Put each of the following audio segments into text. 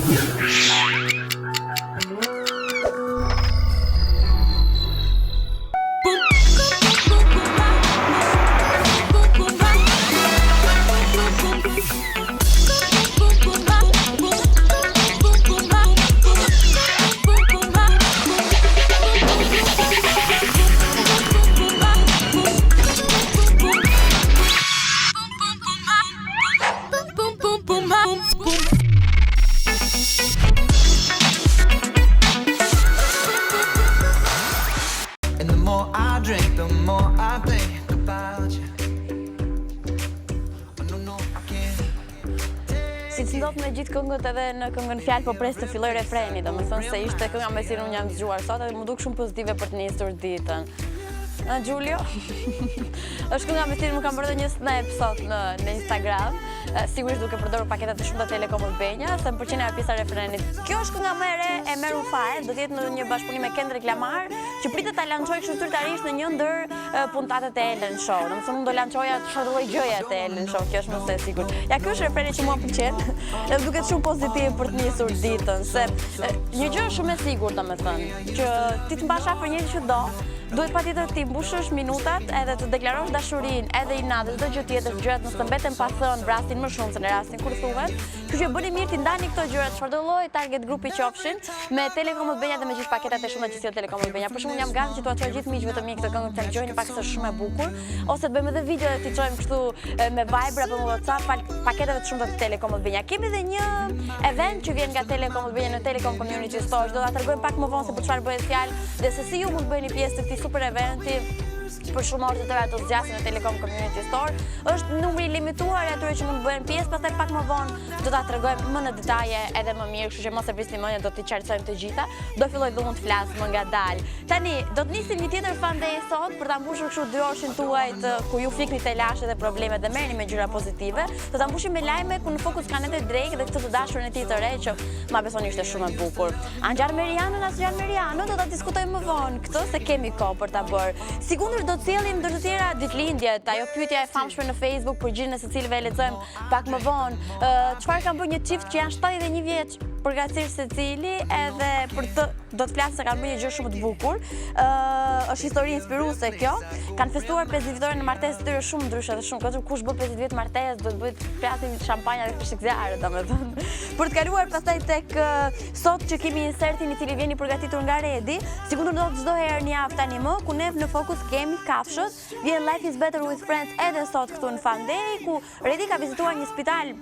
Si të ndodh me gjithë këngët edhe në këngën fjalë po pres të filloj refreni, domethënë se ishte kënga me cilën unë jam dëgjuar sot edhe më duk shumë pozitive për të nisur ditën. Giulio, është kënga me cilën më kam bërë një snap sot në Instagram, sigurisht duke përdorur paketat e shumta Telekom Albania, se më pëlqen ajo pjesa e refrenit. Kjo është kënga më e re e Meru Fare, do të jetë në një bashkëpunim me Kendrick Lamar, që pritet ta lançojë kështu zyrtarisht në një ndër puntatet e Ellen Show. Domethënë unë do lançoja çfarë lloj gjëje te Ellen Show, kjo është më se sigurt. Ja, ky është refreni që mua pëlqen, dhe duket shumë pozitiv për të nisur ditën, se një gjë është shumë e sigurt, domethënë, që ti të mbash afër njëri që do, duhet patjetër ti mbushësh minutat edhe të deklarosh dashurinë, edhe inat, çdo gjë tjetër, gjërat nëse mbeten pa thënë, vrastin më shumë se në rastin kur thuhet. Kështu që bëni mirë ti ndani këto gjëra, çfarëdo lloj target grupi qofshin, me Telekom Albania dhe me gjithë paketat e shumta që sjell Telekom Albania. Për shembull, jam gati që t'ua çoj gjithë miqve të mi këtë këngë të dëgjojnë pak se shumë e bukur, ose të bëjmë edhe video dhe t'i çojmë kështu me Viber apo me WhatsApp paketeve të shumta të Telekom Albania. Kemi edhe një event që vjen nga Telekom Albania në Telekom Community Store, do ta tregojmë pak më vonë se për çfarë bëhet fjalë dhe se si ju mund të bëheni pjesë të këtij super eventi. Për shumë orë të tëra të zgjasin në Telekom Community Store. Është numri limituar e atyre që mund të bëhen pjesë, pastaj pak më vonë do ta tregojmë më në detaje edhe më mirë, kështu që mos e prisni mendjen, do t'i qartësojmë të gjitha. Do filloj dhunë të flas më ngadalë. Tani do të nisim një tjetër fan day sot për ta mbushur kështu 2 orëshin tuaj ku ju flikni te lashe dhe problemet dhe merrni me gjëra pozitive. Do ta mbushim me lajme ku në fokus kanë edhe Drake dhe këtë të dashurin e tij të re që ma besoni ishte shumë e bukur. Angjar Meriano, Angjar Meriano, do ta diskutojmë më vonë këtë se kemi kohë për ta bërë. Sigurisht do të sjellim ndër të tjera ditëlindjet, ajo pyetja e famshme në Facebook për gjinën e së cilëve e lexojmë pak më vonë. Çfarë kanë bërë një çift që janë 71 vjeç, përgatësisht secili, edhe për të do të flasë se kanë bërë një gjë shumë të bukur. Është histori inspiruese kjo. Kanë festuar 50 vjetore në martesë të tyre shumë ndryshe dhe shumë këtu. Kush bë 50 vjet martesë, do të bëhet flasim shampanjë dhe fishek zjarre, domethënë. Për të kaluar pastaj tek sot që kemi insertin i cili vjen i përgatitur nga Redi, sigurisht do çdo herë në javë tani më ku ne në fokus kemi kafshët. Vjen Life is Better with Friends edhe sot këtu në Fan Day, ku Redi ka vizituar një spital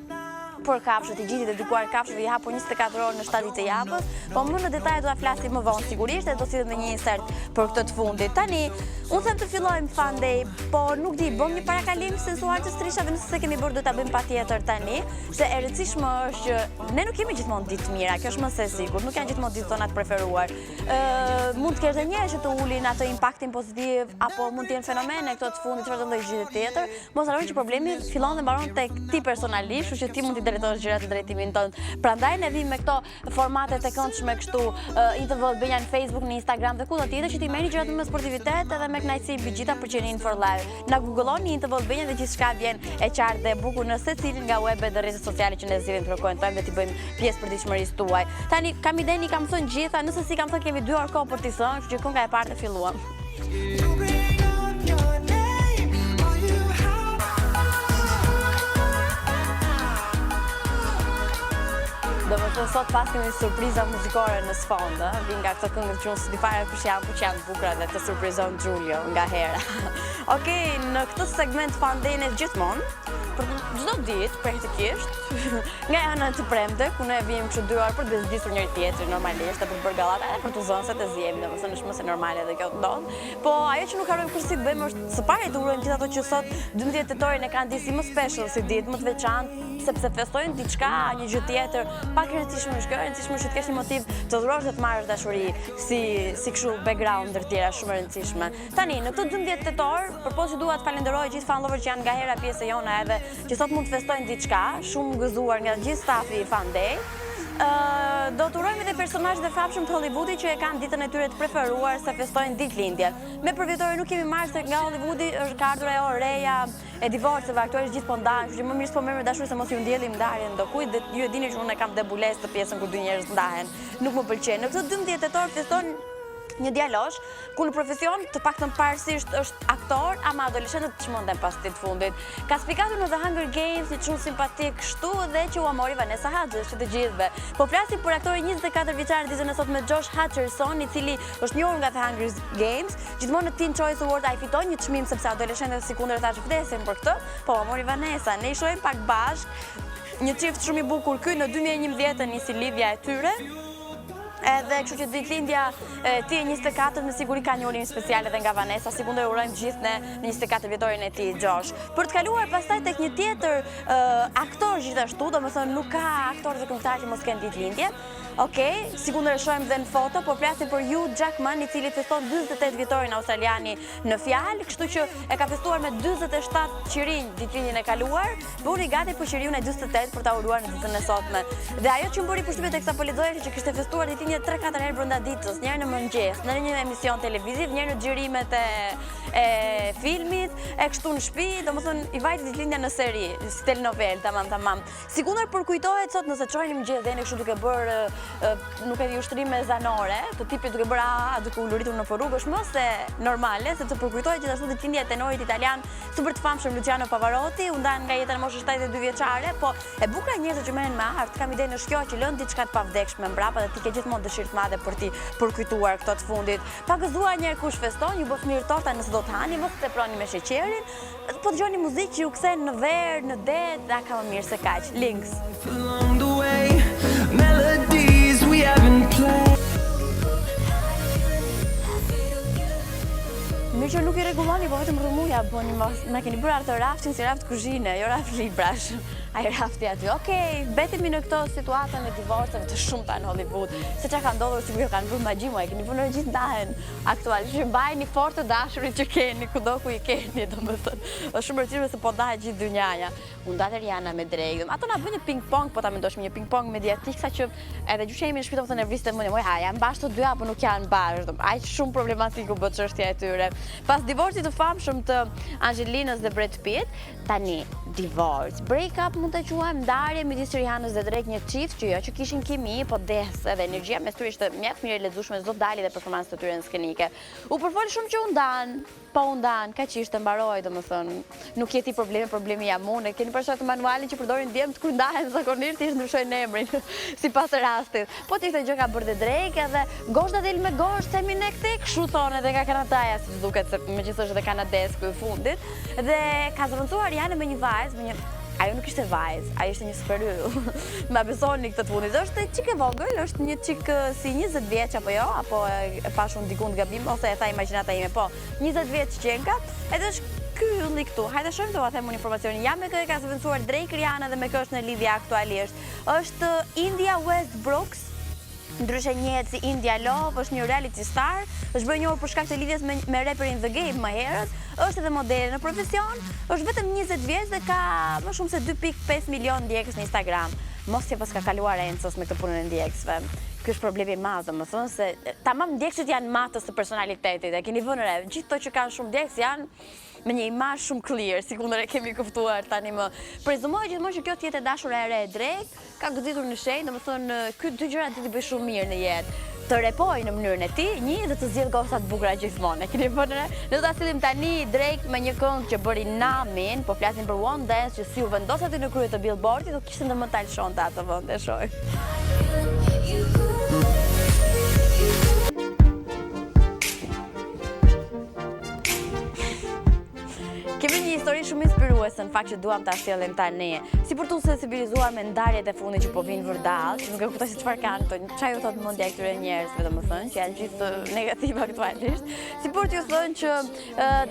për kafshët, i gjithë dedikuar kafshëve, i hapur 24 orë në 7 ditë të javës, po më në detaje do ta flasim më vonë sigurisht dhe do sillet me një insert për këtë të fundit. Tani, unë them të fillojmë Fan Day, po nuk di, bëm një parakalim sensual të strishave, nëse se kemi bërë do ta bëjmë patjetër tani, se e rëndësishme është që ne nuk kemi gjithmonë ditë mira, kjo është më se sigurt, nuk janë gjithmonë ditë tona të preferuar. Mund të kesh njerëz që të ulin atë impaktin pozitiv, apo mund të jenë fenomene këto të fundit, çfarëdo lloj gjëje tjetër. Mos harroni që problemi fillon dhe mbaron tek ti personalisht, kështu që ti mund të drejtosh gjërat në drejtimin tonë. Prandaj ne vim me këto formate të këndshme kështu, ITV Albania në Facebook, në Instagram dhe kudo tjetër që ti merrni gjërat me sportivitet edhe me kënaqësi mbi gjitha për qenin for life. Na googloni ITV Albania dhe gjithçka vjen e qartë dhe e bukur në secilin nga webet dhe rrjetet sociale që ne zgjidhim të frekuentojmë dhe t'i bëjmë pjesë për ditëshmërisë tuaj. Tani kam idenë, kam thënë gjitha, nëse si kam thënë kemi 2 orë kohë për t'i thënë, kështu që kënga e parë të filluam. Domethënë sot pas kemi surpriza muzikore në sfond, vin nga këto këngë që unë s'di fare kush janë, po që janë bukura dhe të surprizon Giulio nga hera. Okej, në këtë segment Fan Day-ne gjithmonë, për çdo ditë praktikisht, nga ana të premte, ku ne vim kështu 2 orë për të bezdisur njëri tjetrin normalisht, për të bërë gallata edhe për të zënë se të zjemi, domethënë është më se normale edhe kjo të ndodh. Po ajo që nuk harrojmë kurrë të bëjmë është së pari të urojmë gjithë ato që sot 12 tetorin e kanë disi më special si ditë, më të veçantë, sepse festojnë diçka, një gjë tjetër, pak e rëndësishme është kjo, e rëndësishme është të kesh një motiv të dhurosh dhe të marrësh dashuri si kështu background ndër tjera shumë e rëndësishme. Tani, në këtë 12 tetor, përpoqë dua të falenderoj gjithë fanlover që janë nga hera pjesë e jona edhe që sot mund të festojnë diçka, shumë gëzuar nga gjithë stafi i Fan Day. Do të urojmë edhe personazhet e famshëm të Hollywoodit që e kanë ditën e tyre të preferuar se festojnë ditëlindje. Me përvitore nuk kemi marrë se nga Hollywoodi është ka ardhur ajo reja e divorceve, aktorë gjithë po ndahen, kështu që më mirë s'po merr me dashuri se mos ju ndjellim ndarjen ndokujt, dhe ju e dini që unë kam debules të pjesën kur dy njerëz ndahen. Nuk më pëlqen. Në këtë 12 tetor feston një djalosh, ku në profesion të paktën parësisht është aktor, ama adoleshentët çmenden pas ditë fundit. Ka spikatur në The Hunger Games, një çun simpatik kështu dhe që u amori Vanessa Hudgens, që të gjithëve. Po flasim për aktorin 24 vjeçar ditën e sot me Josh Hutcherson, i cili është njohur nga The Hunger Games. Gjithmonë në Teen Choice Award ai fiton një çmim sepse adoleshentët sikundër thashë vdesin për këtë. Po u amori Vanessa. Ne i shohim pak bashk. Një çift shumë i bukur ky në 2011 nisi lidhja e tyre. Edhe kështu që ditëlindja ti e 24 me siguri ka një urim special edhe nga Vanessa, sikundër urojmë gjithë në 24 vjetorin e tij Josh. Për të kaluar pastaj tek një tjetër aktor gjithashtu, domethënë nuk ka aktor dhe këngëtar që mos kenë ditëlindje. Okej, sikundër e shohim dhe në foto, po flasim për Hugh Jackman, i cili feston 48 vjetorin australiani në fjalë, kështu që e ka festuar me 47 qirinj ditëlindjen e kaluar, bëri gati për qiriun e 48 për ta uruar në ditën e sotme. Dhe ajo që më bëri përshtypje teksa po lexoja që kishte festuar ditëlindje 3-4 herë brenda ditës, një herë në mëngjes, në një emision televiziv, një herë në xhirimet e filmit, e kështu në shtëpi, domethënë i vajti ditëlindja në seri, si telenovel, tamam. Sikundër përkujtohet sot nëse çojeni mëngjes dhe ne kështu duke bërë nuk e di ushtrime zanore, të tipit duke bërë duke u luritur në rrugë, është më se normale, sepse përkujtohet gjithashtu ditëlindja e tenorit italian super të famshëm Luciano Pavarotti, u ndan nga jeta në moshën 72 vjeçare, po e bukur njerëzit që merren me art, kam idenë është kjo që lën diçka të pavdekshme mbrapa dhe ti ke gjithmonë dëshirë të madhe për ti përkujtuar këto të fundit. Pa gëzuar një herë kush feston, ju bëf mirë torta nëse do të hani, mos të teproni me sheqerin, po dëgjoni muzikë që ju kthen në verë, në det, da ka më mirë se kaq. Links. Mirë që nuk i rregulloni, po vetëm rrëmuja bëni mos. Na keni bërë atë raftin si raft kuzhine, jo raft librash. Ai rafti aty. Okej, betemi në këto situata e divorceve të shumta në Hollywood. Se çka ka ndodhur, sigurisht kanë bërë magji, e keni vënë gjithë ndahen aktualisht. Që mbajini fort të dashurit që keni kudo ku i keni, domethënë. Është shumë e rëndësishme se po ndahet gjithë dynjaja. U ndat Rihanna me Drake. Ato na bënë ping-pong, po ta mendosh me një ping-pong mediatik, saqë edhe gjyqja ime në shtëpi domethënë e vriste mendjen, "Moj, ha, janë bashkë të dy apo nuk janë bashkë?" Aq shumë problematike u bë çështja e tyre. Pas divorcit të famshëm të Angelinës dhe Brad Pitt, tani divorce, break-up mund të quajmë ndarje midis Rihannës dhe Drake, një çift që jo që kishin kimi, po des edhe energjia mes tyre ishte mjaft mirë e lexueshme, çdo dali dhe performancët e tyre në skenike. U përfol shumë që u ndan, po u ndan, kaq ishte mbaroi domethënë. Nuk jeti problemi jam unë. Keni parasysh të manualin që përdorin djemt kur ndahen zakonisht thjesht ndryshojnë emrin sipas rastit. Po ti këtë gjë ka bërë Drake edhe goshta del me gosht, themi ne këtë, kështu thonë edhe nga Kanadaja, siç duket se megjithëse është edhe kanades ky i fundit. Dhe ka zëvendësuar Rihanna me një vajzë, me një ajo nuk ishte vajzë, ajo ishte një superyll. Ma besoni këtë të fundit. Është çik e vogël, është një çik si 20 vjeç apo jo, apo e pash unë diku në gabim ose e tha imagjinata ime, po 20 vjeç qenka, edhe është ky ylli këtu. Hajde shohim, do ta them unë informacionin. Ja me kë ka zëvendësuar Drake Rihanna dhe me kë është në lidhje aktualisht. Është India Westbrook, ndryshe njihet si India Love, është një reality star, është bërë njohur për shkak të lidhjes me rapperin The Game më herët, është edhe modele në profesion, është vetëm 20 vjeç dhe ka më shumë se 2.5 milion ndjekës në Instagram. Mos që pas ka kaluar Encos me këtë punën e ndjekësve. Ky është problemi i madh, domethënë se tamam ndjekësit janë matës të personalitetit, e keni vënë re, gjithë ato që kanë shumë ndjekës janë me një imazh shumë clear, sikundër e kemi kuptuar tani më. Prezumohet gjithmonë që kjo të jetë e dashura e re e Drake, ka goditur në shenjë, domethënë ky dy gjëra ti bëj shumë mirë në jetë. Të repoj në mënyrën e tij, një dhe të zgjidh goca të bukura gjithmonë. E keni vënë re? Ne do ta sillim tani Drake me një këngë që bëri namin, po flasim për One Dance që si u vendos aty në krye të Billboardit, do kishte ndërmend ta lëshonte atë vend, e shoh. Kemi një histori shumë inspiruese në fakt që duam ta sjellim tani. Si për tu sensibilizuar me ndarjet e fundit që po vinë vërdall, nuk e kuptoj se çfarë kanë këto. Çfarë u thot mendja e këtyre njerëzve, domethënë, që janë gjithë negative aktualisht. Si për t'ju thënë që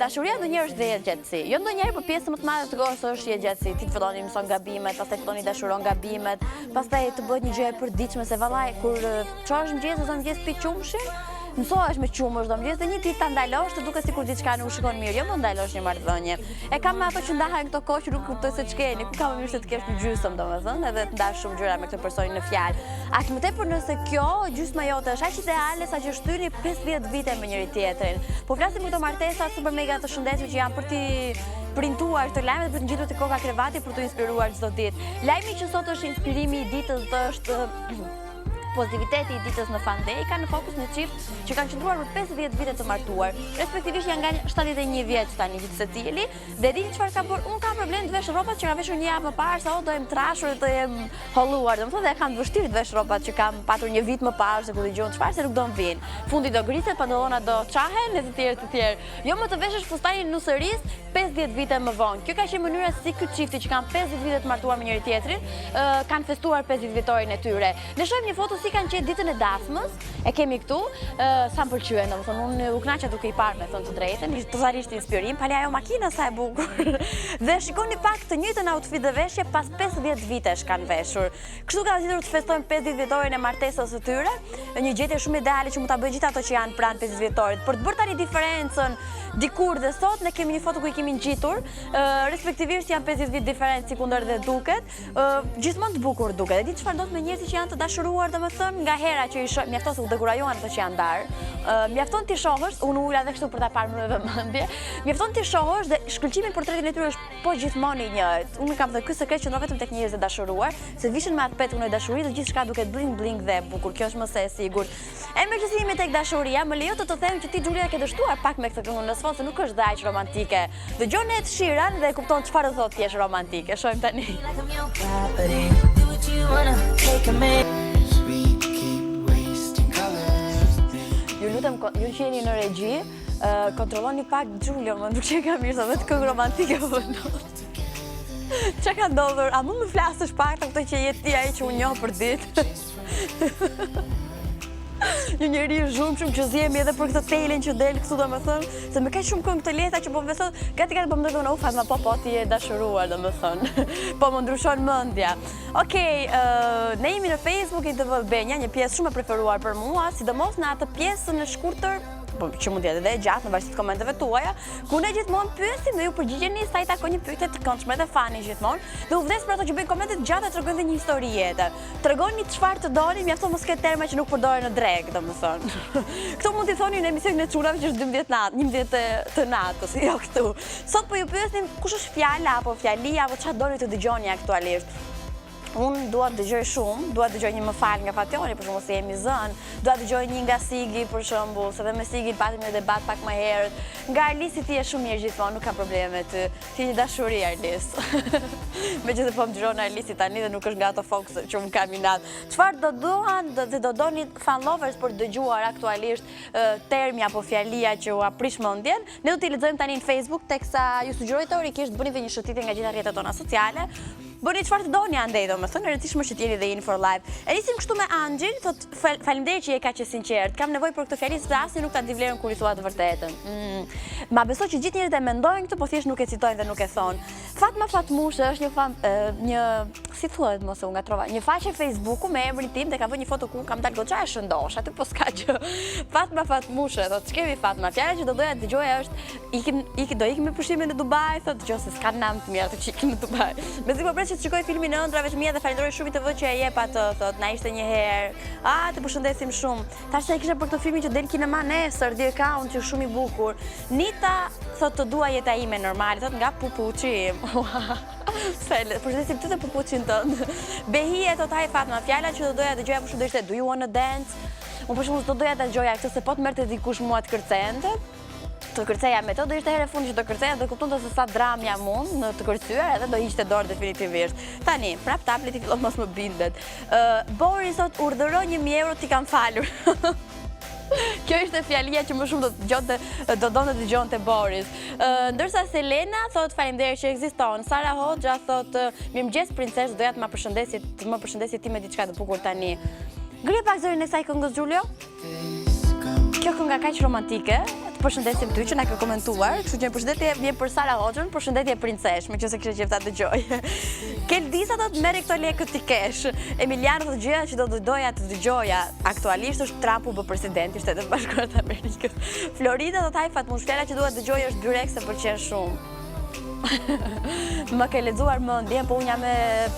dashuria ndonjëherë është dhe jetëgjatësi. Jo ndonjëherë, por pjesë më të madhe të kohës është jetëgjatësi. Ti të filloni mëson gabimet, pastaj filloni dashuron gabimet, pastaj të bëhet një gjë e përditshme se vallai kur çohesh mëngjes ose mëngjes pi qumshin, mësohesh me qumësh, domethënë dhe një ditë ta ndalosh të duket sikur diçka nuk shkon mirë, jo më ndalosh një marrëdhënie. E kam me ato që ndahen këto kohë që nuk kuptoj se ç'keni, ku ka më mirë se të kesh një gjysmë domethënë, edhe të ndash shumë gjëra me këtë personin në fjalë. Aq më tepër nëse kjo gjysma jote është aq ideale sa që shtyni 50 vite me njëri tjetrin. Po flasim për këto martesa super mega të shëndetshme që janë për ti printuar këtë lajm dhe për të ngjitur te koka krevati për të inspiruar çdo ditë. Lajmi që sot është inspirimi i ditës është pozitiviteti i ditës në Fandej ka në fokus një çift që kanë qëndruar për 50 vite të martuar, respektivisht janë nga 71 vjeç tani gjithë secili, dhe dini çfarë ka bërë? Unë kam problem të vesh rropat që kam veshur një javë më parë, sa do jem trashur të jem holluar, domethënë dhe kam vështirë të vesh rropat që kam patur një vit më parë se ku dëgjon çfarë se nuk do m'vin. Fundi do griset, pantallona do çahen e të tjerë. Jo më të veshësh fustanin nusëris 50 vite më vonë. Kjo ka qenë mënyra si ky çifti që kanë 50 vite të martuar me njëri tjetrin, kanë festuar 50 vjetorin e tyre. Ne shohim një foto si kanë qenë ditën e dasmës, e kemi këtu, sa më pëlqyen, domethënë unë u kënaqa duke i parë me thënë të drejtën, totalisht inspirim, pali ajo makina sa e bukur. Dhe shikoni pak të njëjtën outfit dhe veshje pas 50 vitesh kanë veshur. Kështu kanë zgjedhur të festojnë 50 vjetorin e martesës së tyre, një gjetje shumë ideale që mund ta bëjnë gjithë ato që janë pranë 50 vjetorit. Për të bërë tani diferencën dikur dhe sot, ne kemi një foto ku i kemi ngjitur, respektivisht janë 50 vjet diferencë sikundër dhe duket, gjithmonë të bukur duket. E di çfarë ndodh me njerëzit që janë të dashuruar, domethënë nga hera që i shoh, mjafton se u dekurajojnë ato që janë ndar. Mjafton ti shohësh, unë ula edhe kështu për ta parë me vëmendje. Mjafton ti shohësh dhe shkëlqimi në portretin e tyre është po gjithmonë i njëjtë. Unë kam thënë ky sekret qëndron vetëm tek njerëzit e dashuruar, se vishin me atë petukun e dashurisë dhe gjithçka duket bling bling dhe e bukur. Kjo është më se e sigurt. E mirëqësimi tek dashuria, më lejo të them që ti Xhulia ke dështuar pak me këtë këngë në sfond se nuk është dhe aq romantike. Dëgjoni Ed Sheeran dhe kupton çfarë do thotë ti është romantike. Shohim tani. Ju lutem, ju që jeni në regji, kontrolloni pak Xhulion, më nuk që ka mirë sa vetë këngë romantike po vendon. Çka ka ndodhur? A mund më flasësh pak të këtë që jetë ti ai që unë njoh për ditë? Një njeri shumë që zjemi edhe për këtë telin që del këtu domethënë, se më ka shumë këngë të lehta që po besoj gati po më ndodhon Fatma po ti je dashuruar domethënë. Po më ndryshon mendja. Okej, ne jemi në Facebook i TV Benja, një pjesë shumë e preferuar për mua, sidomos në atë pjesën e shkurtër që mund jetë edhe e gjatë në varësi të komenteve tuaja, ku ne gjithmonë pyesim dhe ju përgjigjeni sa i takon një pyetje të këndshme dhe fani gjithmonë, dhe u vdes për ato që bëjnë komente të gjata, tregojnë dhe një histori jetë. Tregoni çfarë të doni, mjafton mos ketë terma që nuk përdoren në dreg, domethënë. Kto mund t'i thoni në emisionin e çunave që është 11 të natës, jo këtu. Sot po ju pyesim kush është fjala apo fjalia apo çfarë doni të dëgjoni aktualisht. Unë dua të dëgjoj shumë, dua të dëgjoj një më fal nga Fationi, për shembull se jemi zënë, dua të dëgjoj një nga Sigi, për shembull, se dhe me Sigin patëm një debat pak më herët. Nga Arlisi ti je shumë mirë gjithmonë, nuk ka probleme me ty. Ti një dashuri Arlis. Megjithëse po më dëgjon Arlisi tani dhe nuk është nga ato folks që më kanë minat. Çfarë do doni fan lovers për dëgjuar aktualisht termi apo fjalia që u aprish mendjen? Ne do t'i lexojmë tani në Facebook, teksa ju sugjeroj teorikisht bëni dhe një shëtitje nga gjitha rrjetet tona sociale. Bëni çfarë të doni andej domethënë, e rëndësishme që t'jeni dhe jeni for live. E nisim kështu me Anxhil, thot faleminderit që je kaq e sinqert. Kam nevojë për këtë fjalë sepse asnjë nuk ta di vlerën kur i thua të vërtetën. Ma besoj që gjithë njerëzit e mendojnë këtë, po thjesht nuk e citojnë dhe nuk e thonë. Fatma Fatmushe është një si thuhet mos e u ngatrova, një faqe Facebooku me emrin tim dhe ka vënë një foto ku kam dalë goxha e shëndosh, aty po s'ka gjë. Fatma Fatmushe, thot ç'kemi Fatma? Fjala që do doja të dëgjoja është do ikim me pushimin në Dubai, thot nëse s'ka nam të mirë ato që ikim në Dubai. Mezi po pres që të shikoj filmin e ëndrave të mia dhe falenderoj shumë TV që e jep atë, thot na ishte një herë. Të përshëndesim shumë. Tash se kisha për këtë filmin që del kinema nesër, The Account që është shumë i bukur. Nita thot të dua jeta ime normale, thot nga Pupuçi. Përshëndesim ty dhe Pupuçin tënd. Behie thot haj Fatma, fjala që do doja të dëgjoja për shumë do ishte do you wanna dance? Unë për shumë do doja të dëgjoja këtë se po të merrte dikush mua të kërcente. Të kërceja me to, do ishte herë e fundit që të kërceja dhe kuptonte se sa dram jam unë në të kërcyer edhe do hiqte dorë definitivisht. Tani, prap tableti fillon mos më bindet. Boris thot urdhëroj 1000 euro ti kam falur. Kjo ishte fjalia që më shumë do donte të dëgjonte Boris. Ndërsa Selena thot faleminderit që ekziston. Sara Hoxha thot mirëmëngjes princesë, doja të më përshëndesje ti me diçka të bukur tani. Ngri pak zërin e kësaj këngës Xhulio. Kjo kënga kaq romantike, të përshëndesim ty që na ke komentuar, kështu që përshëndetje vjen për Sara Hoxhën, përshëndetje princesh, meqense kishe qejf ta dëgjoj. Keldisa do të merri këto lekë ti kesh. Emiliano thotë gjëja që do doja të dëgjoja aktualisht është Trumpu bë president i Shtetit Bashkuar të Amerikës. Florida do të haj fatmush, fjala që dua të dëgjoj është byrek se pëlqen shumë. Më ke lexuar mendjen, po unë jam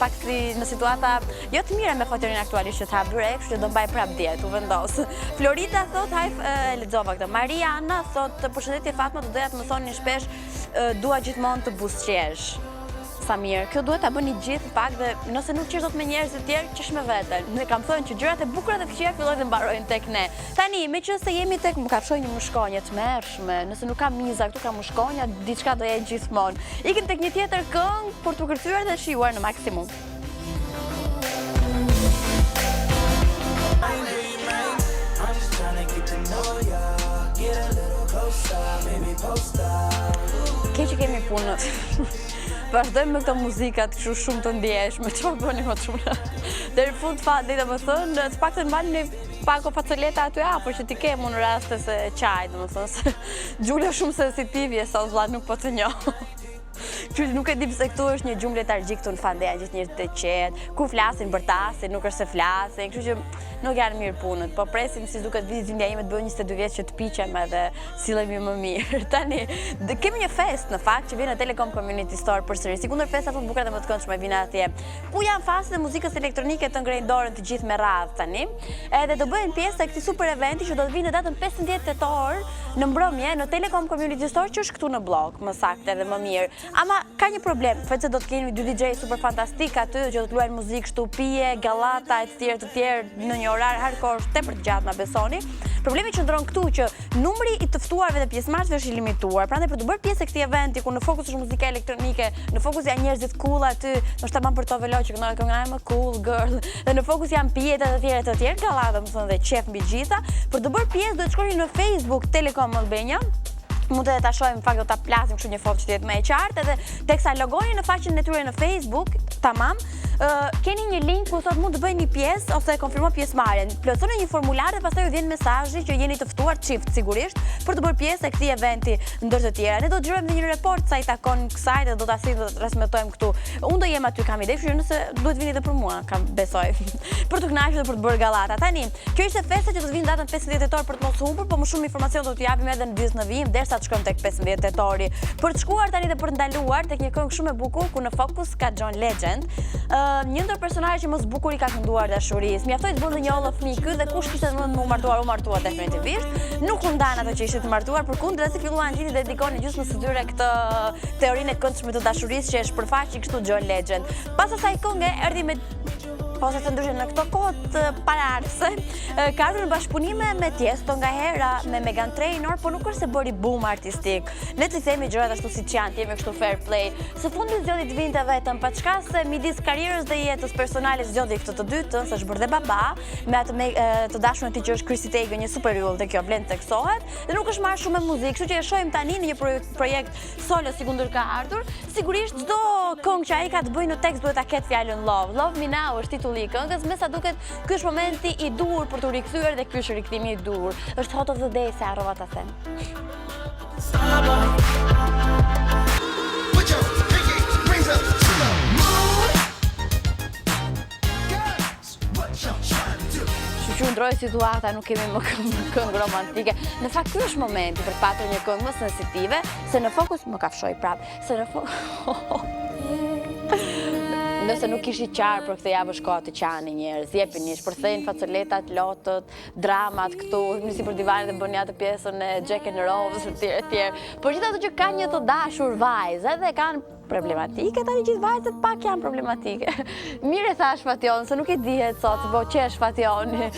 pak në situata jo të mira me fatin aktualisht që të ha byrek, kështu që do mbaj prap dietë, u vendos. Florida thot haj lexova këtë. Mariana thot përshëndetje Fatma, do doja të mësoni shpesh dua gjithmonë të buzëqesh. Sa mirë, kjo duhet ta bëni gjithë pak dhe nëse nuk qesh dot me njerëz të tjerë, qesh me veten. Ne kam thënë që gjërat e bukura dhe të këqija fillojnë të mbarojnë tek ne. Tani, meqense jemi tek më kafshoj një mushkonje të mërshme, nëse nuk ka miza, këtu ka mushkonja, diçka do jetë gjithmonë. Ikim tek një tjetër këngë për të kërcyer dhe shijuar në maksimum. Ke që kemi punët. Vazhdojmë me këto muzikat kështu shumë të ndjeshme, çfarë bëni më shumë? Deri fund fati domethënë, të paktën mbani pako facoleta aty apo që ti ke në raste se çaj, domethënë se Gjula shumë sensitive sot vlla nuk po të njoh. Që nuk e di pse këtu është një gjumë letargjik këtu në Fandeja, gjithë njerëzit të qetë, kur flasin bërtasin, nuk është se flasin, kështu që nuk janë mirë punët, po presim si duket vizimja ime të bëjë 22 vjeç që të piqem edhe sillemi më mirë. Tani, kemi një fest në fakt që vjen në Telecom Community Store përsëri. Sikundër festa më të bukura dhe më të këndshme vjen atje. Ku janë faset e muzikës elektronike të ngrejnë dorën të gjithë me radhë tani. Edhe do bëhen pjesë e këtij super eventi që do të vinë në datën 15 tetor në mbrëmje në Telecom Community Store që është këtu në blok, më saktë edhe më mirë. Ama ka një problem, se do të kemi dy DJ super fantastik aty që do të luajnë muzikë shtupie, gallata e të tjerë në një orar hardcore tepër të gjatë, na besoni. Problemi qëndron këtu që numri i të ftuarve dhe pjesëmarrësve është i limituar. Prandaj për të bërë pjesë e këtij eventi ku në fokus është muzika elektronike, në fokus janë njerëzit cool aty, ndoshta më për to velo që këndon këngëra më cool girl, dhe në fokus janë pijet të tjerë, gallata, më thonë dhe qef mbi gjitha. Për të bërë pjesë duhet shkoni në Facebook Telecom Albania. Mund të ta shohim në fakt do ta plasim kështu një foto që të jetë më e qartë edhe teksa logoni në faqen e tyre në Facebook, tamam. Keni një link ku thotë mund të bëni një pjesë ose konfirmo pjesëmarrjen. Plotësoni një formular dhe pastaj ju vjen mesazhi që jeni të ftuar çift sigurisht për të bërë pjesë e këtij eventi ndër të tjera. Ne do të xhirojmë një report sa i takon kësaj dhe do ta sillim të transmetojmë këtu. Unë do jem aty kam ide, kështu që nëse duhet vini edhe për mua, kam besoj. Për të kënaqur dhe për të bërë gallata. Tani, kjo ishte festa që do të vinë datën 15 tetor për të mos humbur, por më shumë informacion do t'ju japim edhe në Biznes në vijim derisa të shkojmë tek 15 tetori. Për të shkuar tani dhe për të ndaluar tek një këngë shumë e bukur ku në fokus ka John Legend. Një ndër personazhe që më së bukuri ka kënduar dashurisë. Mjaftoi të bënte një hollë fëmijë ky dhe kush kishte mend më martuar, u martua definitivisht. Nuk u ndan ato që ishte të martuar, përkundër se filluan gjithë dedikoni gjysmës së tyre këtë teorinë e këndshme të dashurisë që është përfaqi kështu John Legend. Pas asaj këngë erdhi me ose të ndryshe në këto kohët paraardhëse, ka ardhur në bashkëpunime me Tiesto nga hera, me Meghan Trainor, por nuk është se bëri boom artistik. Le të themi gjërat ashtu siç janë, jemi kështu fair play. Së fundi zgjodhi të vinte vetëm pa çka se midis karrierës dhe jetës personale zgjodhi këtë të dytën, se është bërë dhe baba, me atë të dashurin e tij që është Chrissy Teigen, një super yll dhe kjo vlen teksohet, dhe nuk është marrë shumë me muzikë, kështu që e shohim tani në një projekt solo sikundër ka ardhur. Sigurisht çdo këngë që ai ka të bëjë në tekst duhet ta ketë fjalën love. Love Me Now është titulli i këngës, me sa duket ky është momenti i dur për të rikthyer dhe ky është rikthimi i dur. Është hot of the day se harrova ta them. Ndroi situata, nuk kemi më këngë romantike. Në fakt ky është momenti për të patur një këngë më sensitive, se në fokus më kafshoj prap, se në fokus nëse nuk ishi qarë për këtë javë shkoa të qani njerëz, jepini, shpërthejnë facoletat, lotët, dramat këtu, nisi për divanin dhe bëni atë pjesën e Jack and Rose e tjerë. Por gjithë ato që kanë një të dashur vajzë, edhe kanë problematike, tani gjithë vajzët pak janë problematike. Mire thash Fation, se nuk i dihet sot, po qesh Fationi.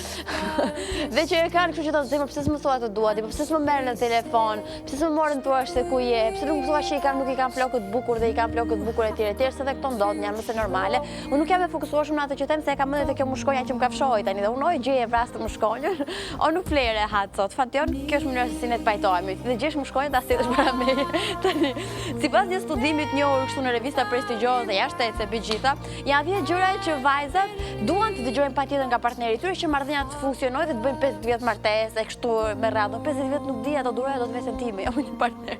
Dhe që e kanë kështu që të zemër, pëse s'më thua të duat, pëse s'më merë në telefon, pëse s'më morën të ashtë se ku je, pëse nuk më thua që nuk i kanë flokët bukur dhe i kanë flokët bukur e tjere, se dhe këto ndodhë janë mëse normale. Unë nuk jam e fokusuar shumë në atë që tem, se e kam mëndet e kjo mushkonja që më kafshoj tani, dhe unë oj gjeje vrasë të mushkonjën, o nuk flere hatë sot. Fation, kjo është mënyrë se si ne të pajtojmë, dhe gjesh mushkonjën të asitësh para meje. Sipas një studimit njohur kështu në revista prestigjioze jashtëse mbi gjitha, janë 10 gjëra që vajzat duan të dëgjojnë patjetër nga partneri i tyre që marrëdhënia të funksionojë dhe të bëjnë 50 vjet martesë kështu me radhë. 50 vjet nuk di, ato durojnë ato vetëm time, jo një partner.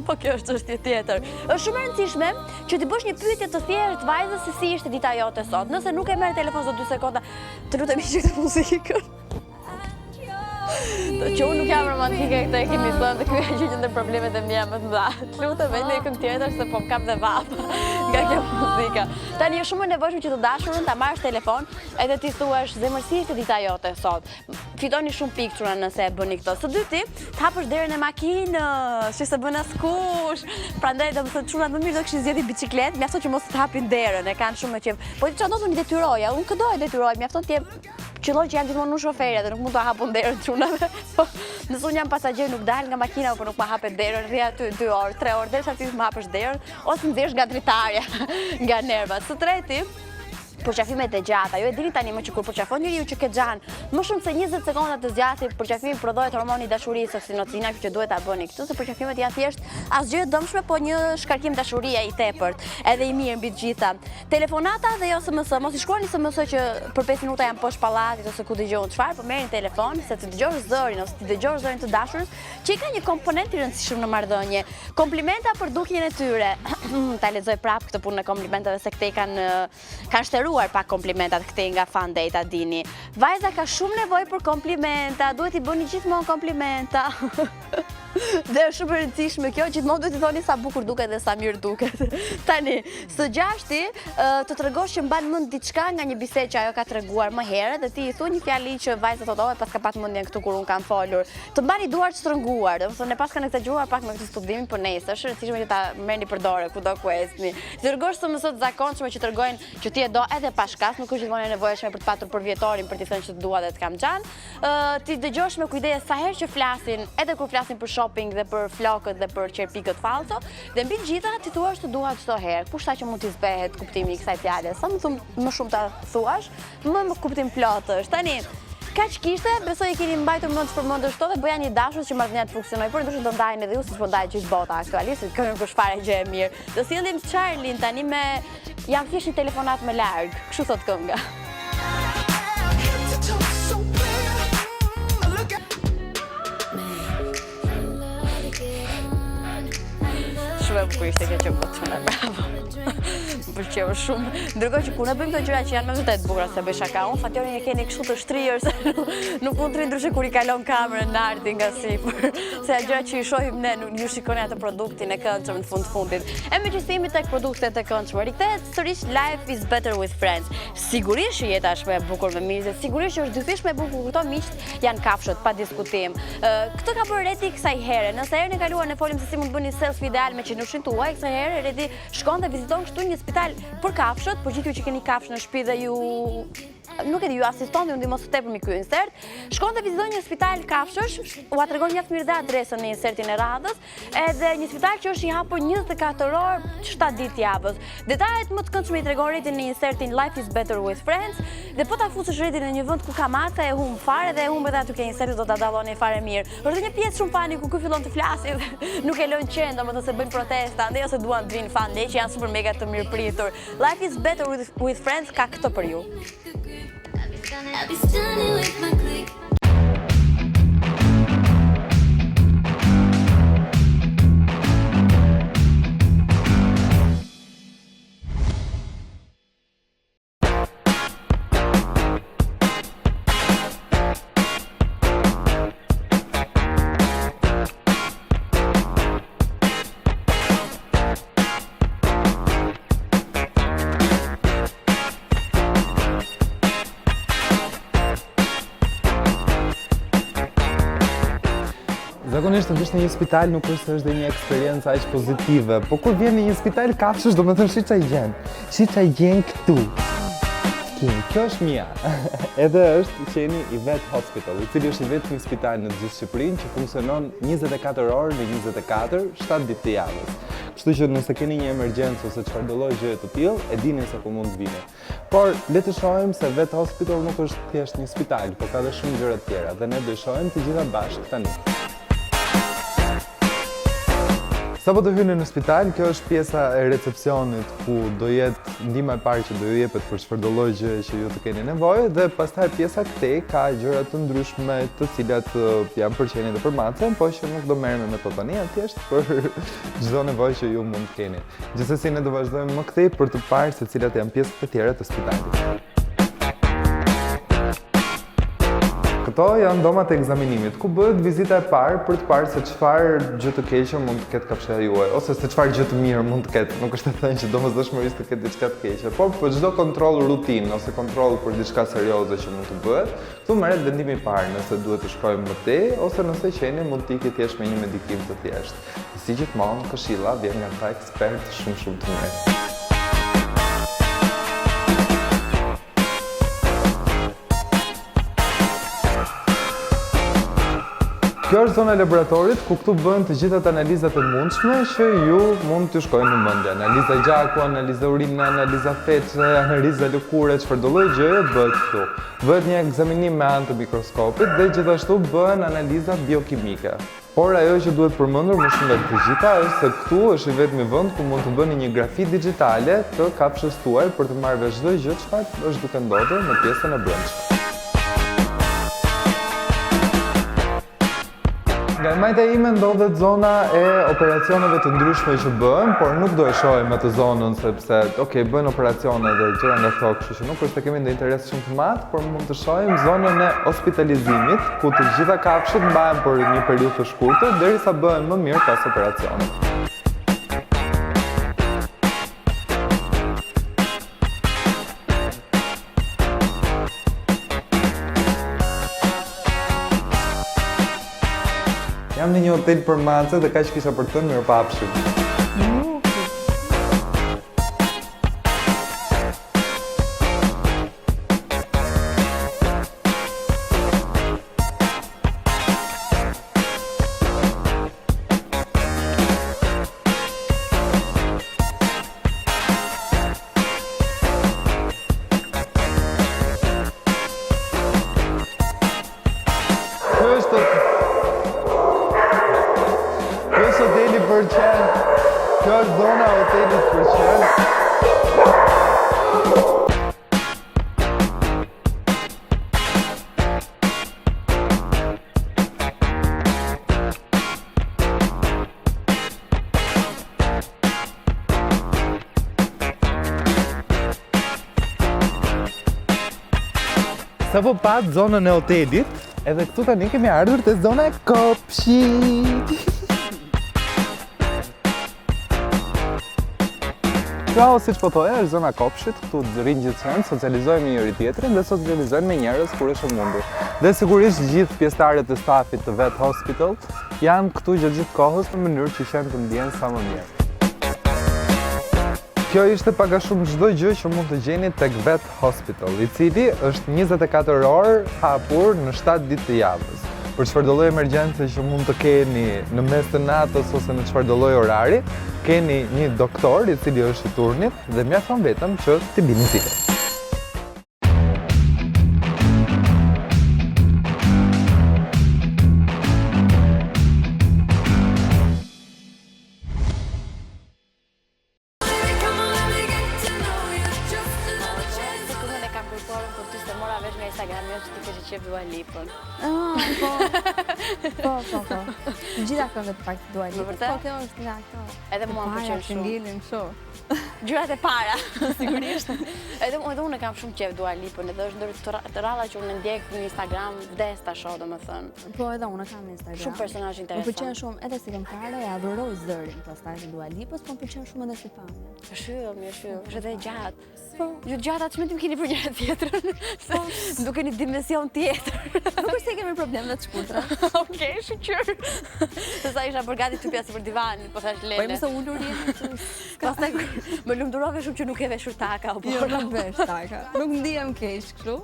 Po kjo është çështje tjetër. Është shumë e rëndësishme që ti bësh një pyetje të thjeshtë vajzës se si ishte dita jote sot. Nëse nuk e merr telefonin sot 2 sekonda, të lutem hiq këtë muzikën. Që unë nuk jam romantike këtë e kemi thënë dhe kjo që ndër problemet e mia më të mëdha. Lutem me një këngë tjetër se po më kap dhe vapa nga kjo muzika. Tani është shumë e nevojshme që të dashurën ta marrësh telefon edhe ti thuash zemër si ishte dita jote sot. Fitoni shumë pikë çuna nëse e bëni këtë. Së dyti, të hapësh derën e makinës, që se bën askush. Prandaj do të thotë çuna më mirë do kishin zgjedhur biçikletë, mjafton që mos të hapin derën, e kanë shumë qejf. Po ti çfarë do të detyroja? Unë këdo e detyroj, mjafton ti qëlloj që janë gjithmonë në shoferë dhe nuk mund të hapun derën çunave. Nëse unë jam pasagjer nuk dal nga makina apo nuk ma hapet derën, rri aty 2 orë, 3 orë derisa ti më hapësh derën ose nxjesh nga dritarja, nga nervat. Së treti, përqafimet e gjata. Ju e dini tani më që kur përqafon njeriu që ke xhan, më shumë se 20 sekonda të zgjasë përqafimi prodhohet hormoni i dashurisë oksinocina, që duhet ta bëni këtë, se përqafimet janë thjesht asgjë e dëmshme, po një shkarkim dashurie i tepërt, edhe i mirë mbi të gjitha. Telefonata dhe jo SMS, mos i shkruani SMS që për 5 minuta janë poshtë pallatit ose ku dëgjon çfarë, po merrni telefon se të dëgjosh zërin ose të dëgjosh zërin të dashurës, që i ka një komponent i rëndësishëm në marrëdhënie. Komplimenta për dukjen e tyre. Ta lexoj prapë këtë punë e komplimentave se këtej kanë shtëruar pak komplimentat këtej nga Fan Data dini. Vajza ka shumë nevojë për komplimenta, duhet i bëni gjithmonë komplimenta. Dhe është shumë e rëndësishme kjo, gjithmonë duhet i thoni sa bukur duket dhe sa mirë duket. Tani, së gjashti, të tregosh që mban mend diçka nga një bisedë që ajo ka treguar më herët dhe ti i thuaj një fjali që vajza thotë, "Oh, pas ka pat mendjen këtu kur un kam folur." Të mbani duart shtrënguar, domethënë ne pas kanë exagjeruar pak me këtë studimin, por nesër është e rëndësishme që ta merrni përdore kudo ku esni. Të dërgosh SMS të zakonshme që tregojnë që ti e do edhe pa shkas, nuk është gjithmonë e nevojshme për të patur për vjetorin për t'i thënë që të dua dhe të kam xhan. Ti dëgjosh me kujdes sa herë që flasin, edhe kur flasin për shopping dhe për flokët dhe për qerpikët falso, dhe mbi të gjitha ti thuash të dua çdo herë. Kushta që mund t'i zbehet kuptimi i kësaj fjale. Sa më shumë ta thuash, më kuptim plot është. Tani, kaq kishte, besoj i keni mbajtur mend të përmendesh këto dhe bëja një dashur që marrëdhënia të funksionojë, por ndoshta do ndajnë edhe ju siç po ndajë gjithë bota aktualisht, kënë kush fare gjë e mirë. Do sillim Charlie tani me jam thjesht një telefonat më larg, kështu thot kënga. Shumë e bukur ishte kjo që botuna, bravo. Më pëlqeu shumë. Ndërkohë që kur ne bëjmë këto gjëra që janë me vërtet bukura, se bëj shaka, unë Fationin e keni kështu të shtrirë se nuk mund të rri ndryshe kur i kalon kamerën narti nga sipër. Se janë gjëra që i shohim ne, nuk ju shikoni atë produktin e këndshëm në fundit. E me që themi tek produktet e këndshme, rikthehet sërish Life is better with friends. Sigurisht që jeta është më e bukur me miqtë, sigurisht që është dyfish më e bukur kur këto miqt janë kafshët pa diskutim. Këtë ka bërë Redi kësaj here. Nëse herën e kaluar ne folim se si mund të bëni selfie ideal me qenushin tuaj, kësaj here Redi shkon dhe viziton kështu një spital për kafshët, por gjithë ju që keni kafshë në shtëpi dhe ju nuk e di, ju asiston dhe ju ndihmon së tepër me ky insert, shkon dhe viziton një spital kafshësh, ua tregon mjaft mirë dhe adresën në insertin e radhës, edhe një spital që është i hapur 24 orë, 7 ditë javës. Detajet më të këndshme i tregon Redi në insertin Life is better with friends, dhe po ta fusësh Redi në një vend ku ka maca e humb fare dhe e humb edhe aty ke insertin do ta dalloni fare mirë. Është një pjesë shumë fani ku ky fillon të flasë dhe nuk e lën qend, domethënë se bëjnë protesta, ndaj ose duan të vinë fan ndaj që janë super mega të mirëpritur. Life is better with friends ka këtë për ju. I'll be standing with my clique. Zakonisht të vish në një spital nuk është dhe një eksperiencë aq pozitive, po kur vjen në një spital kafshësh do me thënë shi çaj gjen këtu. Kjo është mia. Edhe është qeni i Vet Hospital, i cili është i vetmi spital në gjithë Shqipërinë që funksionon 24 orë në 24, 7 ditë të javës. Kështu që nëse keni një emergjencë ose çfarëdo lloj gjëje të tillë, e dini se ku mund të vini. Por le të shohim se Vet Hospital nuk është thjesht një spital, por ka edhe shumë gjëra të tjera dhe ne do i shohim të gjitha bashkë tani. Sa po të hyni në spital, kjo është pjesa e recepcionit ku do jetë ndihma e parë që do ju jepet për çfarëdo lloj gjëje që ju të keni nevojë dhe pastaj pjesa këtej ka gjëra të ndryshme të cilat janë për qenë dhe për macën, po që nuk do merremi me to tani, thjesht për çdo nevojë që ju mund të keni. Gjithsesi ne do vazhdojmë më këtej për të parë se cilat janë pjesët e tjera të spitalit. Këto janë domat e egzaminimit, ku bëhet vizita e parë për të parë se çfarë gjë të keqe mund të ketë kafshëja juaj, ose se çfarë gjë të mirë mund të ketë. Nuk është të thënë që domosdoshmërisht të ketë diçka të keqe, por për çdo kontroll rutinë ose kontroll për diçka serioze që mund të bëhet, këtu merret vendimi i parë nëse duhet të shkojmë më tej ose nëse qeni mund të ikë thjesht me një medikim të thjeshtë. Si gjithmonë, këshilla vjen nga ata ekspertë shumë të mirë. Kjo është zona e laboratorit ku këtu bëhen të gjitha analizat e mundshme që ju mund të shkojnë në mendje. Analiza gjaku, analiza urine, analiza feçe, analiza lëkure, çfarëdo lloj gjëje bëhet këtu. Bëhet një ekzaminim me anë të mikroskopit dhe gjithashtu bëhen analiza biokimike. Por ajo që duhet përmendur më shumë nga të gjitha është se këtu është i vetmi vend ku mund të bëni një grafi digjitale të kafshës tuaj për të marrë vesh çdo gjë çfarë është duke ndodhur në pjesën e brendshme. Nga majta ime ndodhet zona e operacioneve të ndryshme që bëhen, por nuk do e shohim atë zonën sepse, bëhen operacione dhe gjëra nga këto, kështu që nuk është të kemi ndonjë interes shumë të madh, por mund të shohim zonën e hospitalizimit, ku të gjitha kafshët mbahen për një periudhë të shkurtër derisa bëhen më mirë pas operacionit. Jam në një hotel për mace dhe kaq kisha për të thënë mirëpafshim. Kjo është zona e hotelit për qenë. Sa po pat zonën e hotelit, edhe këtu tani kemi ardhur te zona e kopshit. Pra, si që po thoja, është zona kopshit, këtu rrinë gjithçka, socializojmë me njëri tjetrin dhe socializojmë me njerëz kur është e mundur. Dhe sigurisht gjithë pjesëtarët e stafit të Vet Hospital janë këtu gjatë gjithë kohës në mënyrë që qenë të ndjenë sa më mirë. Kjo ishte pak a shumë çdo gjë që mund të gjeni tek Vet Hospital, i cili është 24 orë hapur në 7 ditë të javës. Për çfarëdo lloj emergjence që mund të keni në mes të natës ose në çfarëdo lloj orari, keni një doktor i cili është i turnit dhe mjafton vetëm që t'i bini thirrje. Dua Lipën. Po. Gjitha këngët pak Dua Lipën. Po, kjo është nga këto. Edhe mua më pëlqen shumë. Ngjelin kështu. Gjërat e para, sigurisht. Edhe unë kam shumë qejf Dua Lipën, edhe është ndër të rralla që unë ndjek në Instagram, vdes ta shoh domethënë. Po, edhe unë kam në Instagram. Shumë personazh interesant. Më pëlqen shumë edhe si këngëtare, e adhuroj zërin pastaj të Dua Lipës, po më pëlqen shumë edhe si pamje. Shylli, është edhe gjatë. Po, ju gjatë atë çmendim keni për njëra tjetrën. Se duke një dimension tjetër. Kurse kemi probleme të shkurtra. Okej, shqyr. Se sa isha për gati typja si për divanin, po thash Lele. Po më sa ulur jeni. Pastaj më lumturove shumë që nuk e veshur taka apo. Jo, nuk vesh taka. Nuk ndihem keq kështu.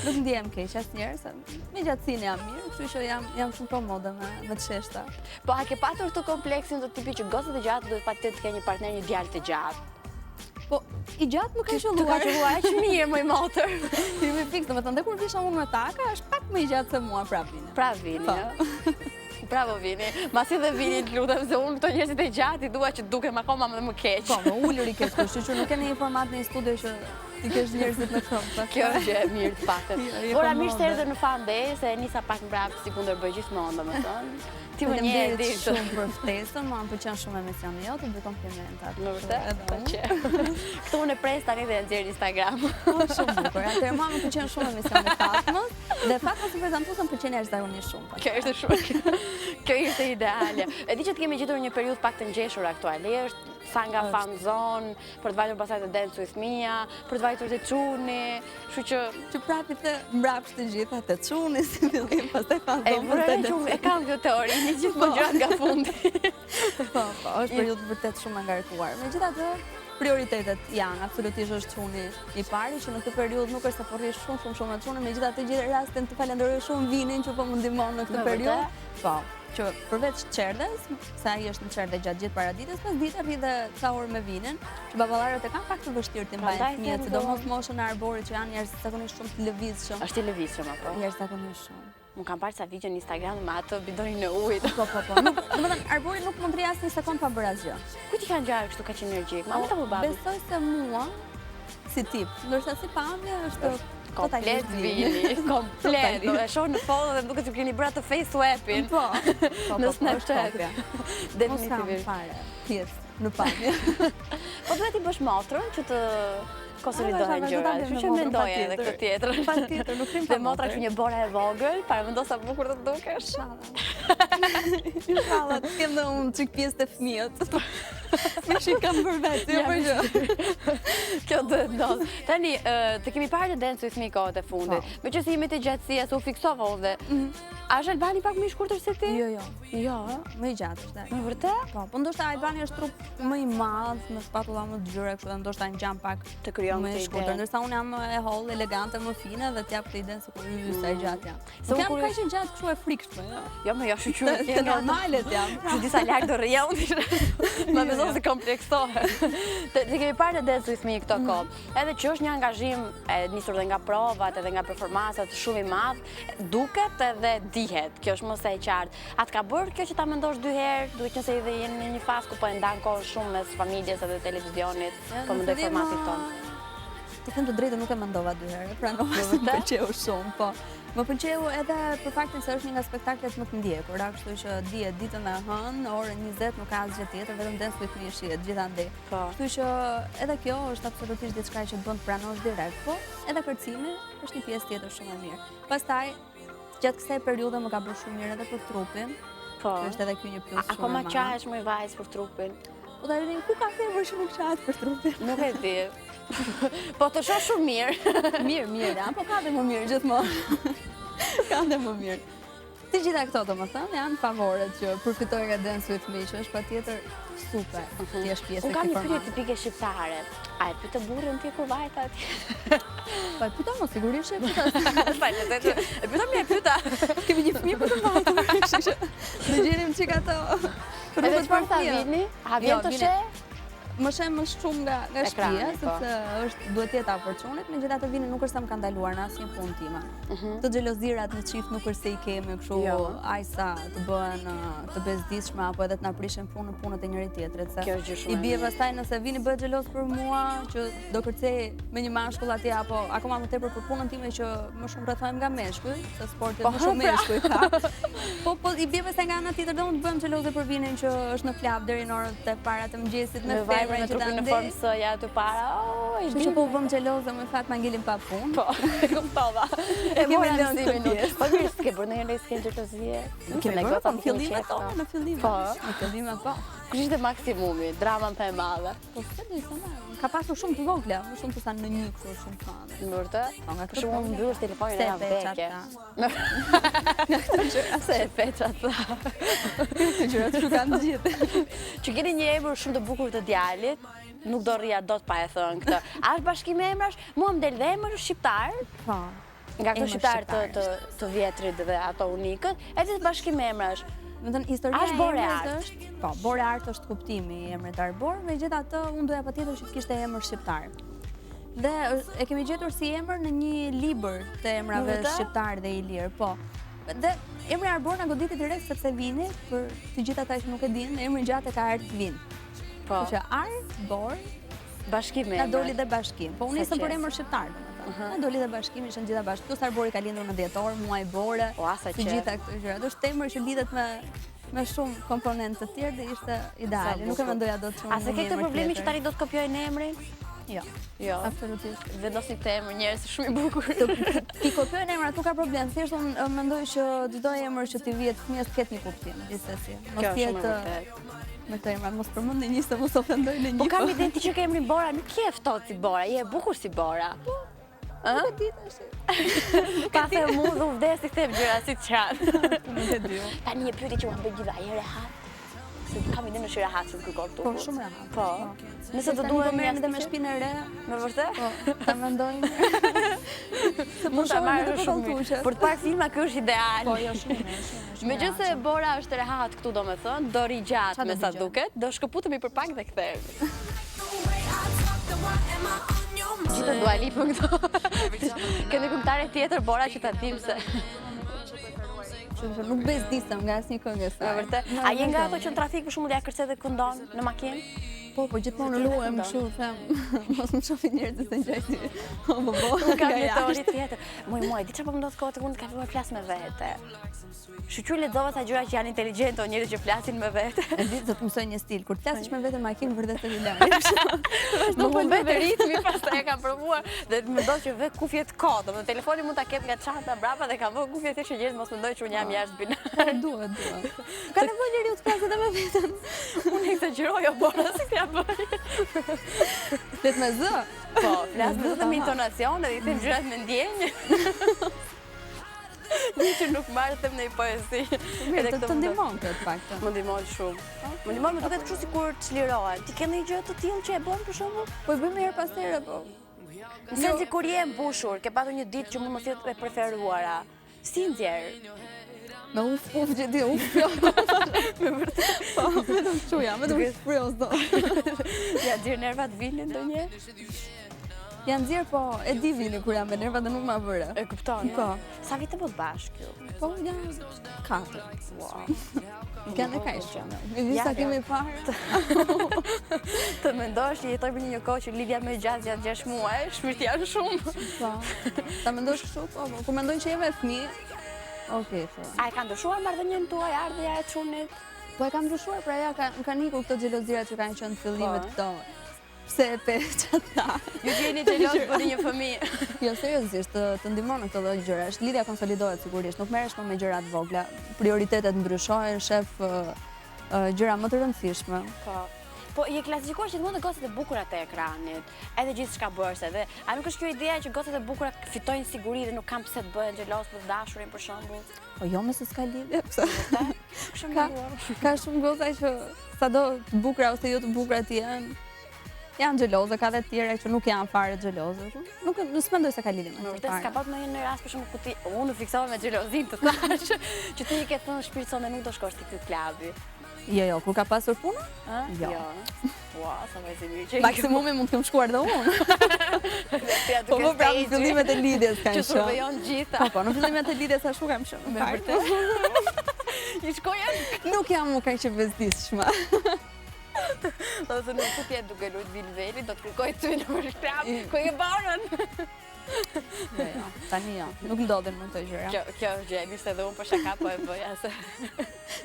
Nuk ndihem keq asnjëherë se me gjatësinë jam mirë, kështu që jam shumë komode me të sheshta. Po a ke patur këtë kompleksin të tipit që gocët e gjatë duhet patjetër të kenë një partner, një djalë të gjatë? Po, i gjatë më ka qelluar. Të ka qelluar aq mirë më i motër. Ti më fiks, domethënë kur visha unë me taka, është pak më i gjatë se mua prap vini. Pra vini. Bravo Vini. Masi dhe Vini të lutem se unë këto njerëzit e gjatë i dua që dukem akoma më keq. Po, më ullur i keq, kështu që nuk e një format në një studio që ti kesh njerëzit në këmbë. Kjo është gjë e mirë të paktën. Jo, Ora po, mirë se moda. erdhe në Fande, se nisa pak mbrapa si kundërbëj gjithmonë, domethënë. Ti më njeh Faleminderit di shumë për ftesën, më pëlqen shumë emisioni jot, të bëj komplimentat. Në vërtet? Edhe Po unë. që. Këtu unë e pres tani dhe e nxjerr Instagram. Po, shumë bukur. Atëherë mua më pëlqen shumë emisioni Fatmës dhe Fatma si prezantuese më pëlqen jashtëzakonisht shumë. Kjo është shumë. Kjo ishte ideale. E di që të kemi gjetur një periudhë pak të ngjeshur aktualisht, sa nga fan zone, për të vajtur pastaj të Dance with Mia, për të vajtur te Çuni, kështu që Prapi të mbrapsht të gjitha të çuni si fillim, pastaj e fanzon, vërejtum, e kam kjo teori, një gjithmonë gjërat nga fundi. Po, është periudhë vërtet shumë e ngarkuar. Megjithatë, prioritetet janë, absolutisht është Çuni i pari, që në këtë periudhë nuk është se po rrish shumë me Çunin, megjithatë gjithë rastin të falenderoj shumë Vinin që po më ndihmon në këtë Në periudhë. vërtet? Po, që përveç qerdes, se ai është në qerde gjatë gjithë paraditës, pas dita rri dhe ca orë me Vinin, që baballarët e kanë pak të vështirë të mbajnë Prandaj fëmijët, them sidomos moshën e arborit që janë jashtëzakonisht shumë të lëvizshëm. Është i lëvizshëm apo? Jashtëzakonisht shumë. Unë kam parë sa video në Instagram me atë bidonin në ujë. Po. Nuk, domethënë arbori nuk mund të rri asnjë sekond pa bërë asgjë. Ku ti kanë ngjarë kështu kaq energjik? Mama apo babi? Besoj se mua si tip, ndërsa si pamje është Komplet Vini, komplet. E shoh në foto dhe duket se keni bërë atë face swap-in. Po. Në Snapchat. Mos kam fare pjesë në pamje. Po duhet i bësh motrën që të konsolidohen gjërat. Kështu që mendoja edhe këtë tjetër. Patjetër, nuk krim Dhe motra kështu një bora e vogël, para mendo sa bukur të dukesh. Inshallah, të kem dhe unë çik pjesë të fëmijët. Me shi kam për vetë, jo për gjë. Kjo duhet ndodh. Tani, të kemi parë të Dance with Me kohët e fundit. Me që si jemi të gjatësia, se u fiksova unë dhe... A është Albani pak më i shkurtër se ti? Jo. Jo, Më i gjatë është. në vërtet? Po ndoshta Albani është trup më i madh, me spatulla më të gjyra, kështu dhe ndoshta ngjan pak Të krijon më këtë i shkurtër, ide. ndërsa unë jam e holl, elegante, më fine dhe t'jap këtë ide se kur sa i gjatë jam. Se unë Nuk jam kur- kaq i gjatë kështu e frikshme, jo. Jo, më jo shqyqyr. Të normale t'jam. Që disa larg do rria unë. Ma bezon se kompleksohet. Të kemi parë të Dance with Me këto kohë. Edhe që është një angazhim e nisur dhe nga provat, edhe nga performancat shumë i madh, duket edhe dihet. Kjo është më së e qartë. A të ka bërë kjo që ta mendosh dy herë, duke qenë se edhe jeni në një fazë ku po e ndan kohën shumë mes familjes edhe televizionit, po mendoj formatit ton. Të them të drejtën nuk e mendova dy herë, pranova se më pëlqeu shumë, po. Më pëlqeu edhe për faktin se është një nga spektaklet më të ndjekur, kështu që dihet ditën e hënë, orën 20 nuk ka asgjë tjetër, vetëm Dance with Me shihet gjithandej. Po. Kështu që edhe kjo është absolutisht diçka që të bën të pranosh direkt, po edhe kërcimi është një pjesë tjetër shumë e mirë. Pastaj gjatë kësaj periudhe më ka bërë shumë mirë edhe për trupin. Po. Që është edhe ky një plus shumë. Akoma e madh. qahesh më i vajzë për trupin. Po tani ku ka femër që nuk qahet për trupin? Nuk e di. Po të shoh shumë mirë. Mirë, ja, po ka dhe më mirë gjithmonë. Ka dhe më mirë. Të gjitha këto domethënë janë favoret që përfitoj nga Dance with Me, që është patjetër super. Ti je pjesë e Unë kam një këtij pyetje formati. tipike shqiptare. A e pyet burrin ti kur vajt atje? Po pyeta më sigurisht e pyeta. Falë, e pyeta më e pyeta. Kemi një fëmijë për të vajtur, kështu që do gjenim çik ato. Edhe çfarë tha Vini? A vjen të Vini. sheh? Më shem më shumë nga Ekrani, shtëpia, po. sepse duhet jetë afër Çunit, megjithatë Vini nuk është se më ka ndaluar në asnjë punë time. Të xhelozirat në çift nuk është se i kemi kështu Jo. ajsa të bëhen të bezdishme apo edhe të na prishin punët e njëri tjetrit, se Kjo është gjë shumë i e bie mirë. pastaj nëse Vini bëhet xheloz për mua që do kërcej me një mashkull atje apo akoma më tepër për punën time që më shumë rrethohem nga meshkuj, se sporti Po, më shumë pra. meshkuj ka. Po i bie pastaj nga ana tjetër do unë të bëhem xheloze për Vinin që është në klub deri në orët e para të mëngjesit me Me vajzën femrën me që ta trupin në ndej. formë së aty para. Oh, i Kështu që po u bëm xheloze me fat ma ngelim pa punë. Po, e kuptova. E Kemi mora lënë mësimin këtë unë. pjesë. Po mirë, s'ke bërë ndonjë skenë xhelozie? Kemi bërë po, në fillim qef, ato, në fillim. Po. Në fillim po. Kush ishte maksimumi, drama më e madhe? Po s'e di sa më. Ka pasur shumë të vogla, më shumë se sa në një kështu shumë fan. Në vërtet? Po nga Për shembull, mbyllësh telefonin Se e peçat vdekje. ta. Se e peçat tha. Këto gjëra që kanë gjithë. Që keni një emër shumë të bukur të djalit, nuk do rria dot pa e thënë këtë. A është bashkim emrash? Mua më del dhe emër shqiptar, Po. nga këto Emër shqiptar shqiptar të vjetrit dhe ato unikët, edhe bashkim emrash. Do të thënë historia Është Bore emrit Art. është, po, Bore Art është kuptimi i emrit Arbor, megjithatë unë doja patjetër që të kishte emër shqiptar. Dhe e kemi gjetur si emër në një libër të emrave Në vërtet? shqiptar dhe i lirë, po. Dhe emri Arbona goditet direkt sepse Vini, për të gjithë ata që nuk e dinë, emri gjatë e ka ardhur Vin. Po. Që Arbor Bashkim me na doli dhe bashkim. Po unë Sa nisëm për qes. emër shqiptar, domethënë. Na doli dhe bashkim, ishin gjitha bashkë. Plus Arbori ka lindur në dhjetor, muaj bore. Ua, sa Të qef. gjitha këto gjëra. Është emër që lidhet me shumë komponentë të tjerë dhe ishte ideale. Nuk e bukur. mendoja dot shumë. A se ke këtë problemi që tani do të kopjojnë emrin? Jo. Jo. Absolutisht. Vendosni këtë emër njerëz shumë i bukur. Ti kopjojnë emrat nuk ka problem. Thjesht unë mendoj që çdo emër që ti vihet fëmijës të ketë një kuptim, gjithsesi. Mos Kjo është shumë e jetë vërtetë. me këto emra, mos përmendni një se mos ofendoj në një. Po kam idenë ti që ke emrin Bora, nuk je ftohtë si Bora, je e bukur si Bora. Nuk e di tash. Ka the mu dhe u vdesi këtë gjëra si të qanë. Nuk e di. Tani një pyetje që më bëj gjitha, je rehat? Se kam idenë është rehat që të kërkon Po tukut. shumë rehat. Po. Nëse të Tani duhen po merrem edhe me jashtëfishe? shpinën e re. Me vërtet? Po, ta mendojmë. Mund ta shohim marrë edhe shumë po mirë. Për të parë filma ky është ideal. Po, jo shumë mirë. Megjithëse Bora është rehat këtu domethënë, do ri gjatë Qa me do sa ri gjatë? duket, do shkëputemi për pak dhe kthehemi. Gjithë Dua Lipën këto. Kemi këngëtare tjetër Bora që ta dim se. Nuk bezdisem nga asnjë këngë Me saj. vërtet. A je nga ato që në trafik për shembull ja kërcet dhe këndon në makinë? Po, gjithmonë luhem kështu, them, mos më shohin njerëzit se ngjaj si. Po, Ka nga një teori jashtë. tjetër. Muj, di çfarë po më ndodh kohë të unë ka filluar flas me vete. Shqyr lexova sa gjëra që janë inteligjente o njerëz që flasin me vete. E di do të mësoj një stil. Kur flasësh me veten në makinë vërtet e lëre. Vazhdo po vetë ritmi, pastaj e kam provuar dhe më ndodh që vë kufje të kot, domethënë telefoni mund ta ket nga çanta brapa dhe kam vë kufje të që njerëz mos mendojnë që unë jam jashtë binar. Duhet. Ka nevojë njeriu të flasë edhe me veten. Unë egzageroj o Bora si t'ja bëj. Flet me zë. Po, flas me intonacion dhe i them gjërat me ndjenjë. Një që nuk marrë them në i poezi. Mirë, të ndihmon këtë paktën. Më ndihmon shumë. Më ndihmon, më duket kështu sikur çlirohen. Ti ke ndonjë gjë të tillë që e bën për shembull? Po e bëjmë her pas here, po. Në sensi kur je e mbushur, ke patur një ditë që mund mos jetë e preferuara. Si nxjerr? Me uf që ti uf jo. Me vërtet. Po, vetëm kështu jam, vetëm shpros do. Ja dir nervat vinin ndonjëherë? Janë nxjerr, po e di vini kur jam me nerva dhe nuk ma vëre. E kupton? Po. Sa vite po të bashkë ju? Po janë 4. Wow. Kanë kaq shumë. Sa kemi parë. Të mendosh që jetoj në një kohë që lidhja më gjatë janë 6 muaj, shpirt janë shumë. Po. Ta mendosh kështu, po, kur mendojnë që jeve fëmijë. Okej, po. A e ka ndryshuar marrëdhënien tuaj, ardhja e çunit? Po e kam ndryshuar, pra ja kanë ikur këto xhelozirat që kanë qenë në fillimet Po. këto. Pse e pe çata? Ju jeni xheloz për një fëmijë. Jo, seriozisht, të ndihmon në këto lloj gjërash. Lidhja konsolidohet sigurisht, nuk merresh më me gjëra të vogla. Prioritetet ndryshojnë, shef gjëra më të rëndësishme. Po. Po je klasifikuar që mund të gocat e bukura të ekranit, edhe gjithçka bërse dhe a nuk është kjo ideja që gocat e bukura fitojnë siguri dhe nuk kanë pse të bëhen xheloz për të dashurin për shembull? Po jo, me se s'ka lidhje. Pse? Ka Ka shumë goca që sado të bukura ose jo të bukura të janë xheloze, ka dhe të tjera që nuk janë fare xheloze. Nuk s'mendoj se ka lidhje me Në këtë. vërtet s'ka pas ndonjë rast për shembull ku ti unë fiksova me xhelozinë të thash që ti i ke thënë shpirtson dhe nuk do shkosh ti ky klubi. Jo, kur ka pasur puna? Jo. Ua, sa më e mirë që Maksimumi mund të kem shkuar dhe unë. Po po pra në fillimet e lidhjes kanë që qenë. survejon gjitha. Po, në fillimet e lidhjes ashtu kam qenë. Me vërtet. I shkoja Nuk jam më kaq e bezdisshme. do të nuk të jetë duke luajtur Vilveli, do të kërkoj ty në klub. Ku e bërën? Jo, tani jo, nuk ndodhen më këto gjëra. Kjo është gjë, mirë se edhe unë për shaka po e bëja se.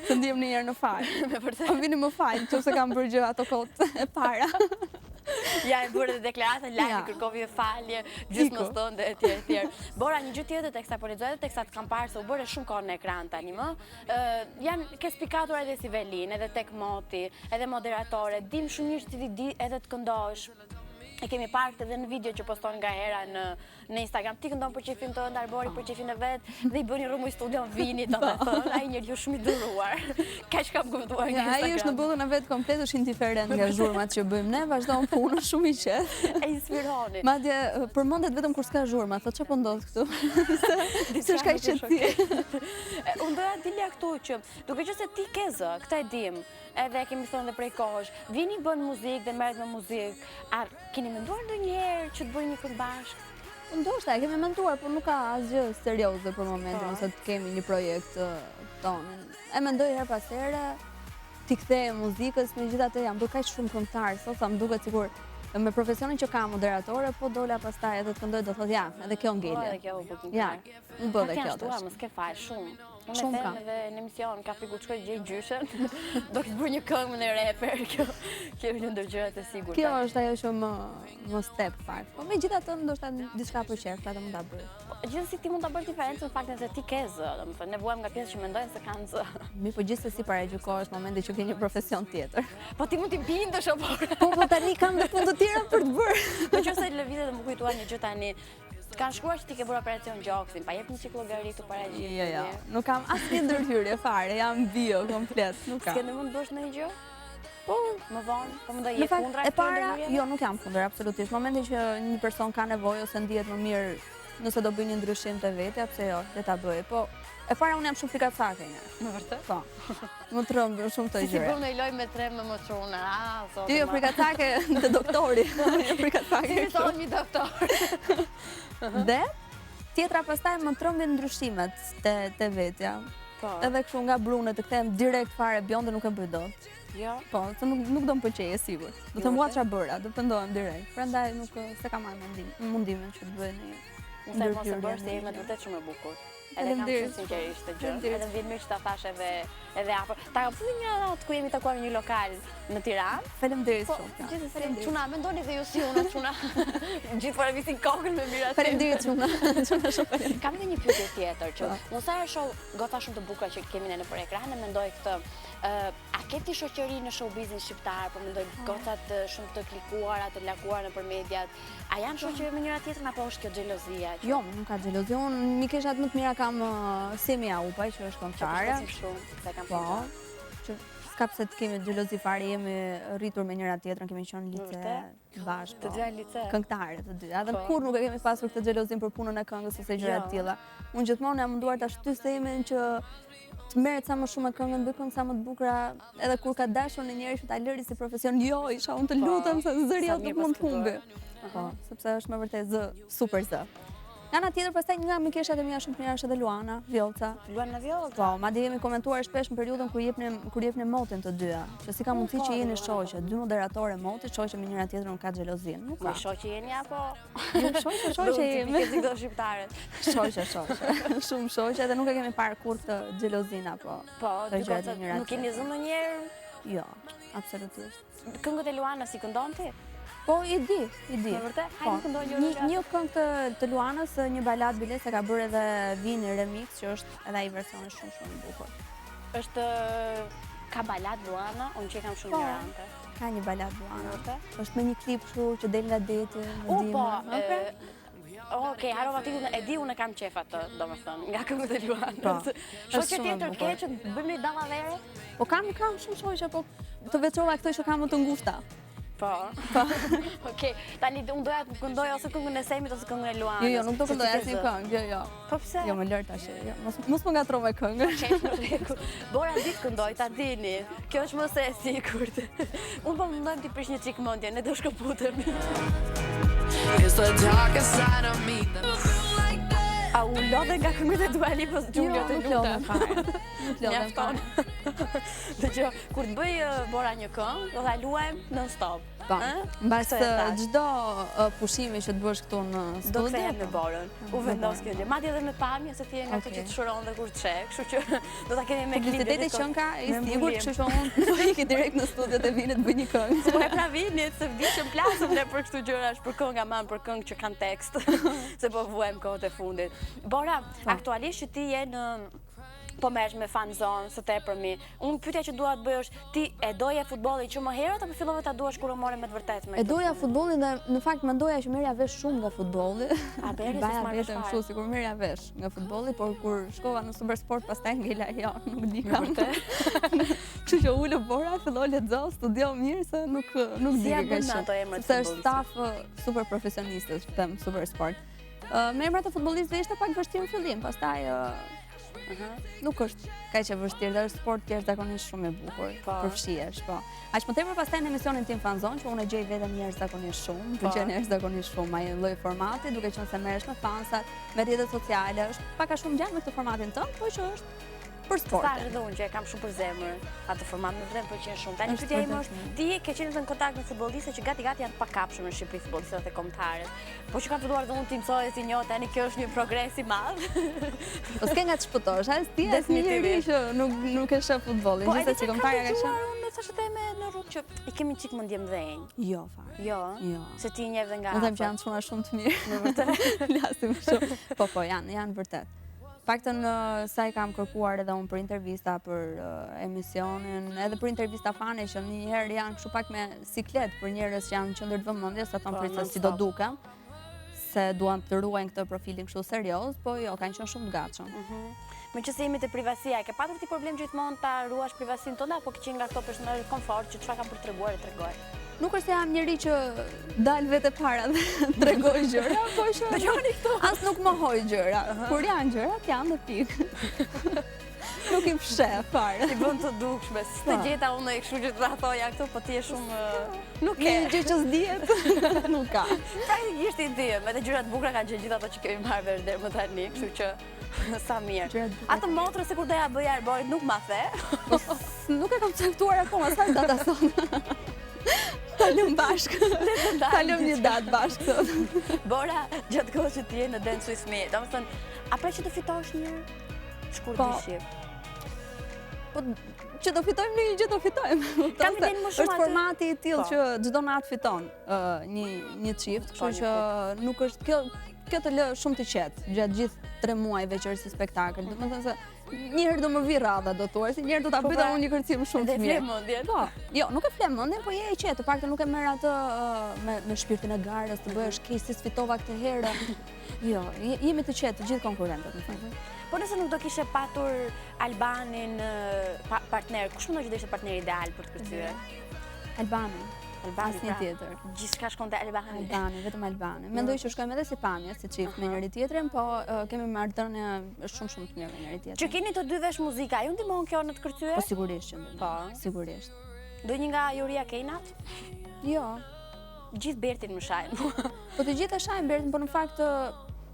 Të ndihem një herë në fal. Me vërtet. Po vini më fal, nëse kam bërë gjë ato kohët e para. Ja e bërë dhe deklaratën, live Ja. kërkovi falje, gjysmës tonë dhe etj etj. Bora, një gjë tjetër teksa po lexoj edhe teksa të kam parë se u bëre shumë kohë në ekran tani më. Janë ke spikatura edhe si Velin, edhe tek Moti, edhe moderatore, dim shumë mirë që ti di edhe të këndosh. E kemi parë këtë edhe në video që poston nga hera në Instagram. Ti këndon për qefin tënd, Arbori për qefin e vet, dhe i bëni rrëmuj studion Vini, domethënë, ai njeriu shumë i duruar. Kaq kam kuptuar nga Instagram. Ai është në bollën e vet komplet, është indiferent nga zhurmat që bëjmë ne, vazhdon punën shumë i qetë. E inspironi. Madje përmendet vetëm kur s'ka zhurma, thotë çfarë po ndodh këtu. Se është kaq qetësi. Unë doja dilja këtu që duke qenë se ti ke zë, këtë e dim, edhe kemi thënë dhe prej kohësh, Vini bën muzikë dhe merret me muzikë. A keni menduar ndonjëherë që të bëni një këngë bashkë? Ndoshta e kemi menduar, por nuk ka asgjë serioze për momentin, ose të kemi një projekt tonë. E mendoj her pas here t'i kthej muzikës, megjithatë jam duke kaq shumë këngëtar, sot sa më duket sikur me profesionin që kam moderatore, po dola pastaj edhe të këndoj do thotë ja, edhe kjo ngele. Edhe kjo u bë këngëtar. Ja, u bë edhe kjo. Tash. Mos ke fal shumë. Unë Shumë them kam. edhe në emision ka fiku të shkoj gjej gjyshen. Do të bëj një këngë në reper, kjo është një ndër gjërat e sigurta. Kjo është ajo që më step fakt. Po megjithatë ndoshta diçka për qef, atë mund ta bëj. Gjithsesi ti mund ta bësh diferencën në faktin se ti ke zë, domethënë ne vuajmë nga pjesë që mendojnë se kanë zë. Mi po gjithsesi paragjykohesh momenti që ke një profesion tjetër. Po ti mund t'i bindesh apo. Po tani kam dhe punë të tjera për të bërë. Nëse lëvizet më kujtuar një gjë tani. Kanë shkruar që ti ke bërë operacion gjoksin, pa jep një ciklo gari këtu para gjithë. Jo, nuk kam asnjë ndërhyrje fare, jam bio komplet, nuk kam. S'ke ndërmend të bësh ndonjë gjë? Po, më vonë, po mendoj në je fakt, kundra e para, jo, nuk jam kundër absolutisht. Momentin që një person ka nevojë ose ndihet më mirë nëse do bëj një ndryshim të vetja, pse jo, le ta bëj. Po, e para unë jam shumë frikacake një. Në vërtet? Po. Më trëmbë shumë të Si gjëra. bëm në loj me tre me moçuna. Jo, frikacake të doktori. Jo, frikacake. Si thon një doktor. Dhe tjetra pastaj më trëmbin ndryshimet te vetja. Po. Edhe kështu nga brune të kthehem direkt fare bjonde nuk e bëj dot. Jo. Po, se nuk do më pëlqejë sigur. Do të mua çfarë bëra, do pendohem direkt. Prandaj nuk se kam marrë mundimin që të bëj një Nëse mos e bësh se jemi vërtet shumë e bukur. Edhe kam shumë sinqerisht të gjë. Edhe vjen mirë që ta thash edhe afër. Ta kam thënë një natë ku jemi takuar në një lokal në Tiranë. Faleminderit Po, shumë. gjithsesi çuna, mendoni dhe ju si unë çuna. Gjithë fare visin kokën me mira. Faleminderit çuna. Çuna shumë faleminderit. Kam edhe një pyetje tjetër që mos e shoh gota shumë të bukura që kemi ne nëpër ekran, e mendoj këtë. A ke ti shoqëri në showbizin shqiptar, po mendoj gocat shumë të klikuara, të lakuara nëpër mediat. A janë shoqëri me njëra tjetrën apo është kjo xhelozia? Jo, nuk ka xhelozi. Unë mikeshat më të mira kam Semi Aupaj, që është këngëtare. Shumë, se kam po. Që s'ka pse të kemi xhelozi fare, jemi rritur me njëra tjetrën, kemi qenë lice bashkë. Të dyja lice. Këngëtare të dyja. Edhe kur nuk e kemi pasur këtë xhelozin për punën e këngës ose gjëra të tilla. Unë gjithmonë jam munduar ta shtys të imen që të merret sa më shumë me këngën, bëj këngë sa më të bukura, edhe kur ka dashur në njëri që ta lëri si profesion, jo, isha unë të lutem se zëri jot nuk mund të humbi. Po, sepse është me vërtet zë, super zë. Nga ana tjetër, pastaj nga mikeshat e mia shumë të mira është edhe Luana Vjolca. Luana Vjolca. Po, madje jemi komentuar shpesh në periudhën kur jepnim motin të dyja, që si ka mundësi që jeni shoqe, dy moderatore moti, shoqe me njëra tjetrën nuk ka xhelozin. Nuk ka. Shoqe jeni apo? Jo, shoqe jemi. Si këto shqiptarët. Shoqe. Shumë shoqe dhe nuk e kemi parë kur të xhelozin apo. Po, dy gocat nuk keni zënë ndonjëherë? Jo, absolutisht. Këngët e Luanës i këndon ti? Po, i di. Në vërtet? Hajde këndoj një këngë të Luanës, një balad bilet se ka bërë edhe Vini remix, që është edhe ai versioni shumë i bukur. Është ka balad Luana, unë që kam shumë ignorante. Ka një balad Luana. Në vërtet? Është me një klip kështu që del nga deti, në dimër. Okej, harova ti, e di unë kam qef atë, domethënë, nga këngët e Luanës. Shoqe tjetër ke që bëjmë një dalla vere? Po kam shumë shoqe, po të veçova këtë që kam më të ngushta. Po. Okej, tani unë doja të këndoj ose këngën e Semit ose këngën e Luanës. Jo, nuk do këndoj asnjë këngë, jo. Po pse? Jo, më lër tash. Mos më ngatro me këngën. Qesh në rregull. Bora di të këndoj, ta dini. Kjo është më se e sigurt. Unë po mendojmë ti prish një çik mendje, ne do shkëputemi. It's the darkest side of me. A u lodhe nga këngët e Dua Lipës, Gjulio, të lutem. Nuk lodhem fare. Dëgjoj, kur të bëj Bora një këngë, do ta luajmë non stop. Po. Mbas çdo pushimi që të bësh këtu në studio, do kthehem në Borën. U vendos kjo gjë. Madje edhe me pamje se ti je nga ato që të shuron dhe kur të sheh, kështu që do ta kemi me klipin. Publiciteti që ka i sigurt, kështu që unë do iki direkt në studio të Vinit të bëj një këngë. Po e pra Vinit, se vdi që plasëm ne për këtu gjëra, për kënga man, për këngë që kanë tekst, se po vuajmë kohët e fundit. Bora, aktualisht që ti je në po merresh me fan zone së tepërmi. Unë pyetja që dua të bëj është, ti e doje futbollin që më herët apo fillove ta duash kur u more me të vërtetë me? E doja futbollin dhe në fakt mendoja që merrja vesh shumë nga futbolli. A beri se s'marrësh fare. Kështu sikur merrja vesh nga futbolli, por kur shkova në Supersport pastaj ngela jo, nuk di kam. Kështu që ulë Bora, filloi lexo, studio mirë se nuk di kë ato emrat. Se është staf super profesionistësh, them Supersport. Me emrat e futbollistëve ishte pak vështirë në fillim, pastaj Nuk është kaq e vështirë, dhe është sport jashtëzakonisht shumë i bukur. Përfshihesh, po. Aq më tepër pastaj në emisionin tim Fanzon, që unë e gjej veten jashtëzakonisht shumë, pëlqen jashtëzakonisht shumë ai lloj formati, duke qenë se merresh me fansat, me rrjetet sociale, është pak a shumë ngjan me këtë formatin tënd, por që është për sport. Thash edhe unë që e kam shumë për zemër atë format, më vjen pëlqen shumë. Tani pyetja ime është, ti ke qenë në kontakt me futbollistë që gati janë të pakapshëm në Shqipëri, futbollistët e kombëtarët. Po që ka filluar dhe unë të mësoj si njoh, tani kjo është një progres i madh. Po s'ke nga të shpëtosh, as ti as njëri që nuk e sheh futbollin, gjithsesi si kombëtarja ka qenë. Unë thashë te me në rrugë që i kemi çik mendje mdhënj. Jo, fare. Jo. Se ti njeh dhe nga. Më them që janë çuna shumë të mirë. Në vërtet. Lasim shumë. Po, janë vërtet. Paktën sa i kam kërkuar edhe unë për intervista, për emisionin, edhe për intervista fane që njëherë janë kështu pak me siklet për njerëz që janë qendër të vëmendjes, sa thon pritse si do dukem, se duan të ruajnë këtë profilin kështu serioz, po jo, kanë qenë shumë të gatshëm. Meqense jemi te privacia, ke patur ti problem gjithmonë ta ruash privacinë tënde apo ke qenë nga këto personazhe komfort që çfarë kanë për treguar e tregoj? Nuk është se jam njëri që dal vetë para dhe tregoj gjëra, po që as nuk mohoj gjëra. Kur janë gjërat, janë dhe pikë. Nuk i fsheh fare. Ti bën të dukshme. Të gjeta unë e kështu që ta thoja këtu, po ti je shumë nuk ke gjë që s'dihet. Nuk ka. Praktikisht i di, me të gjërat bukura kanë qenë gjithë ato që kemi marrë vesh deri më tani, kështu që sa mirë. Atë motrë se kur doja bëja Arborit nuk ma the. Nuk e kam caktuar akoma, sa data sot. Talëm bashkë. Talëm një datë bashkë sot. Bora, gjatë kohës që ti je në Dance With Me, domethënë, a pra që të fitosh një shkurt diship? Po, që do fitojmë në një gjë do fitojmë. Kam idenë më shumë është formati i tillë që çdo natë fiton një çift, kështu që nuk është kjo të lë shumë të qetë gjatë gjithë 3 muajve që është si spektakël. Domethënë se njëherë do më vi radha, do thuaj, se njëherë do ta bëj unë një kërcim shumë të mirë. Dhe fle mendjen. Po, jo, nuk e fle mendjen, po je e qetë, të paktën nuk e merr atë me shpirtin e garës, të bëhesh keq si fitova këtë herë. Jo, jemi të qetë të gjithë konkurrentët, më thënë. Po nëse nuk do kishe patur Albanin partner, kush mendon që do ishte partneri ideal për të kërcyer? Albani. Asnjë tjetër. Gjithçka shkon te Albani. Albani, vetëm Albani. Mendoj që shkojmë edhe si pamje, si çift me njëri tjetrin, po kemi marrëdhënie shumë të mirë me njëri tjetrin. Që keni të dy vesh muzika, ju ndihmon kjo në të kërcyer? Po sigurisht që ndihmon. Po, sigurisht. Do një nga Juria Kejnat? Jo. Gjithë Bertin më shajnë. Po të gjithë e shajnë Bertin, por në fakt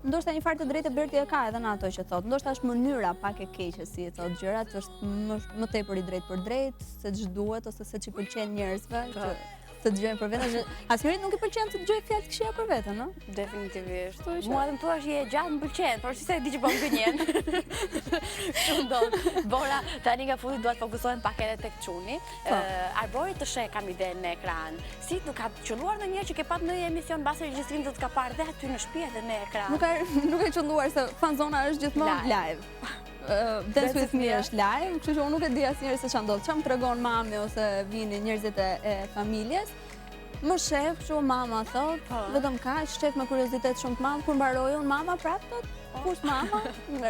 ndoshta një farë të drejtë Berti e ka edhe në ato që thot. Ndoshta është mënyra pak e keqe si e thot gjërat, është më tepër i drejtë për drejtë, se ç'duhet ose se ç'i pëlqen njerëzve që të dëgjojnë për veten. Asnjërit nuk i pëlqen të dëgjojë fjalë të këqija për veten, ëh? Definitivisht. Mua më thua je gjatë më pëlqen, por si se e di që po më gënjen. Shumë ndon. Bora, tani nga fundi dua të fokusohem pak edhe tek çuni. Arbori të sheh kam idenë në ekran. Si do ka qelluar ndonjëherë që ke pat ndonjë emision mbas regjistrim të ka parë dhe aty në shtëpi edhe në ekran? Nuk e qelluar se Fanzona është gjithmonë live. Dance With Me është live, kështu që unë nuk e di asnjëherë se ç'ndodh. Çam tregon mami ose vini njerëzit e familjes. Më shef, kështu mama thot, vetëm kaq, shef me kuriozitet shumë të madh, kur mbaroi unë mama prapë thot, kush mama?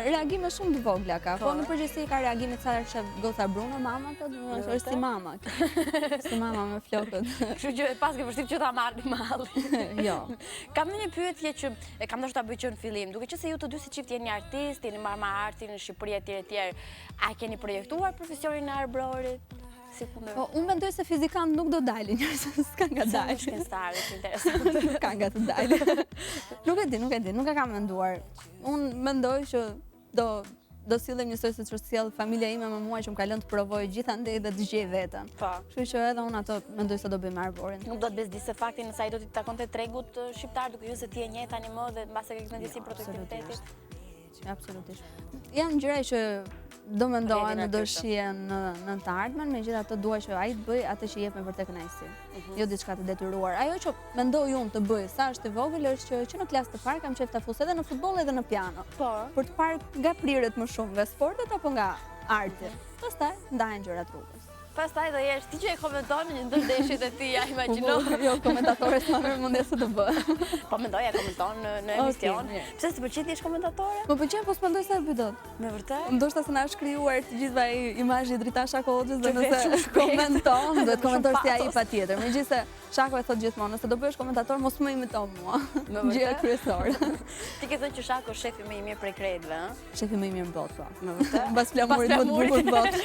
Reagime shumë të vogla ka. Po në përgjithësi ka reagime të sa shef goca Bruno, mama thot, është si mama. Si mama me flokët. Kështu që pas ke vështirë që ta marrni mallin. Jo. Kam një pyetje që e kam dashur ta bëj që në fillim, duke qenë se ju të dy si çift jeni artistë, jeni marrë artin në Shqipëri etj. A keni projektuar profesionin e Arborit? Po, unë mendoj se fizikant nuk do dalin, s'ka nga dalë. Shkencëtarë, është interesant. Nuk ka nga të dalë. Nuk e di, nuk e kam menduar. Unë mendoj që do sillem njësoj se që sjell familja ime me mua që më ka lënë të provoj gjithandej dhe të gjej veten. Po. Kështu që edhe unë ato mendoj se do bëjmë Arborin. Nuk do të bezdisë faktin nëse ai do t'i takonte tregut shqiptar, duke qenë se ti e njeh tani më dhe mbase ke eksperienci produktivitetit. Absolutisht. Janë gjëra që do mendohen, do shihen në të ardhmen, megjithatë dua që ai të bëj atë që jep me vërtet kënaqësi. Jo diçka të detyruar. Ajo që mendoj unë të bëj sa është e vogël është që në klasë të parë kam qejf ta fus edhe në futboll edhe në piano. Po. Për të parë nga prirët më shumë nga sportet apo nga arti. Pastaj ndahen gjërat rrugës. Pastaj do jesh ti që e komenton një ndërdeshjet e tija, imagjino. Jo, komentatore s'ma merr mendje se të bëj. Po mendoja komenton në emision. Pse s'të pëlqen ti jesh komentatore? Më pëlqen, po s'mendoj se e bëj dot. Me vërtet? Ndoshta se na shkrijuar të gjithëve imazhi Drita Shakoxhës dhe Që veç nëse shumë shpejt. komenton, duhet komentosh si ai Shumë patjetër. Megjithëse Shako e thot gjithmonë, nëse do bëhesh komentator mos më imito mua. Me vërtet? Gjëja kryesore. Ti ke thënë që Shako është shefi më i mirë prej kreditve, ëh? Shefi më i mirë në botë, po. Me vërtet? Mbas flamurit më të bukur të botë.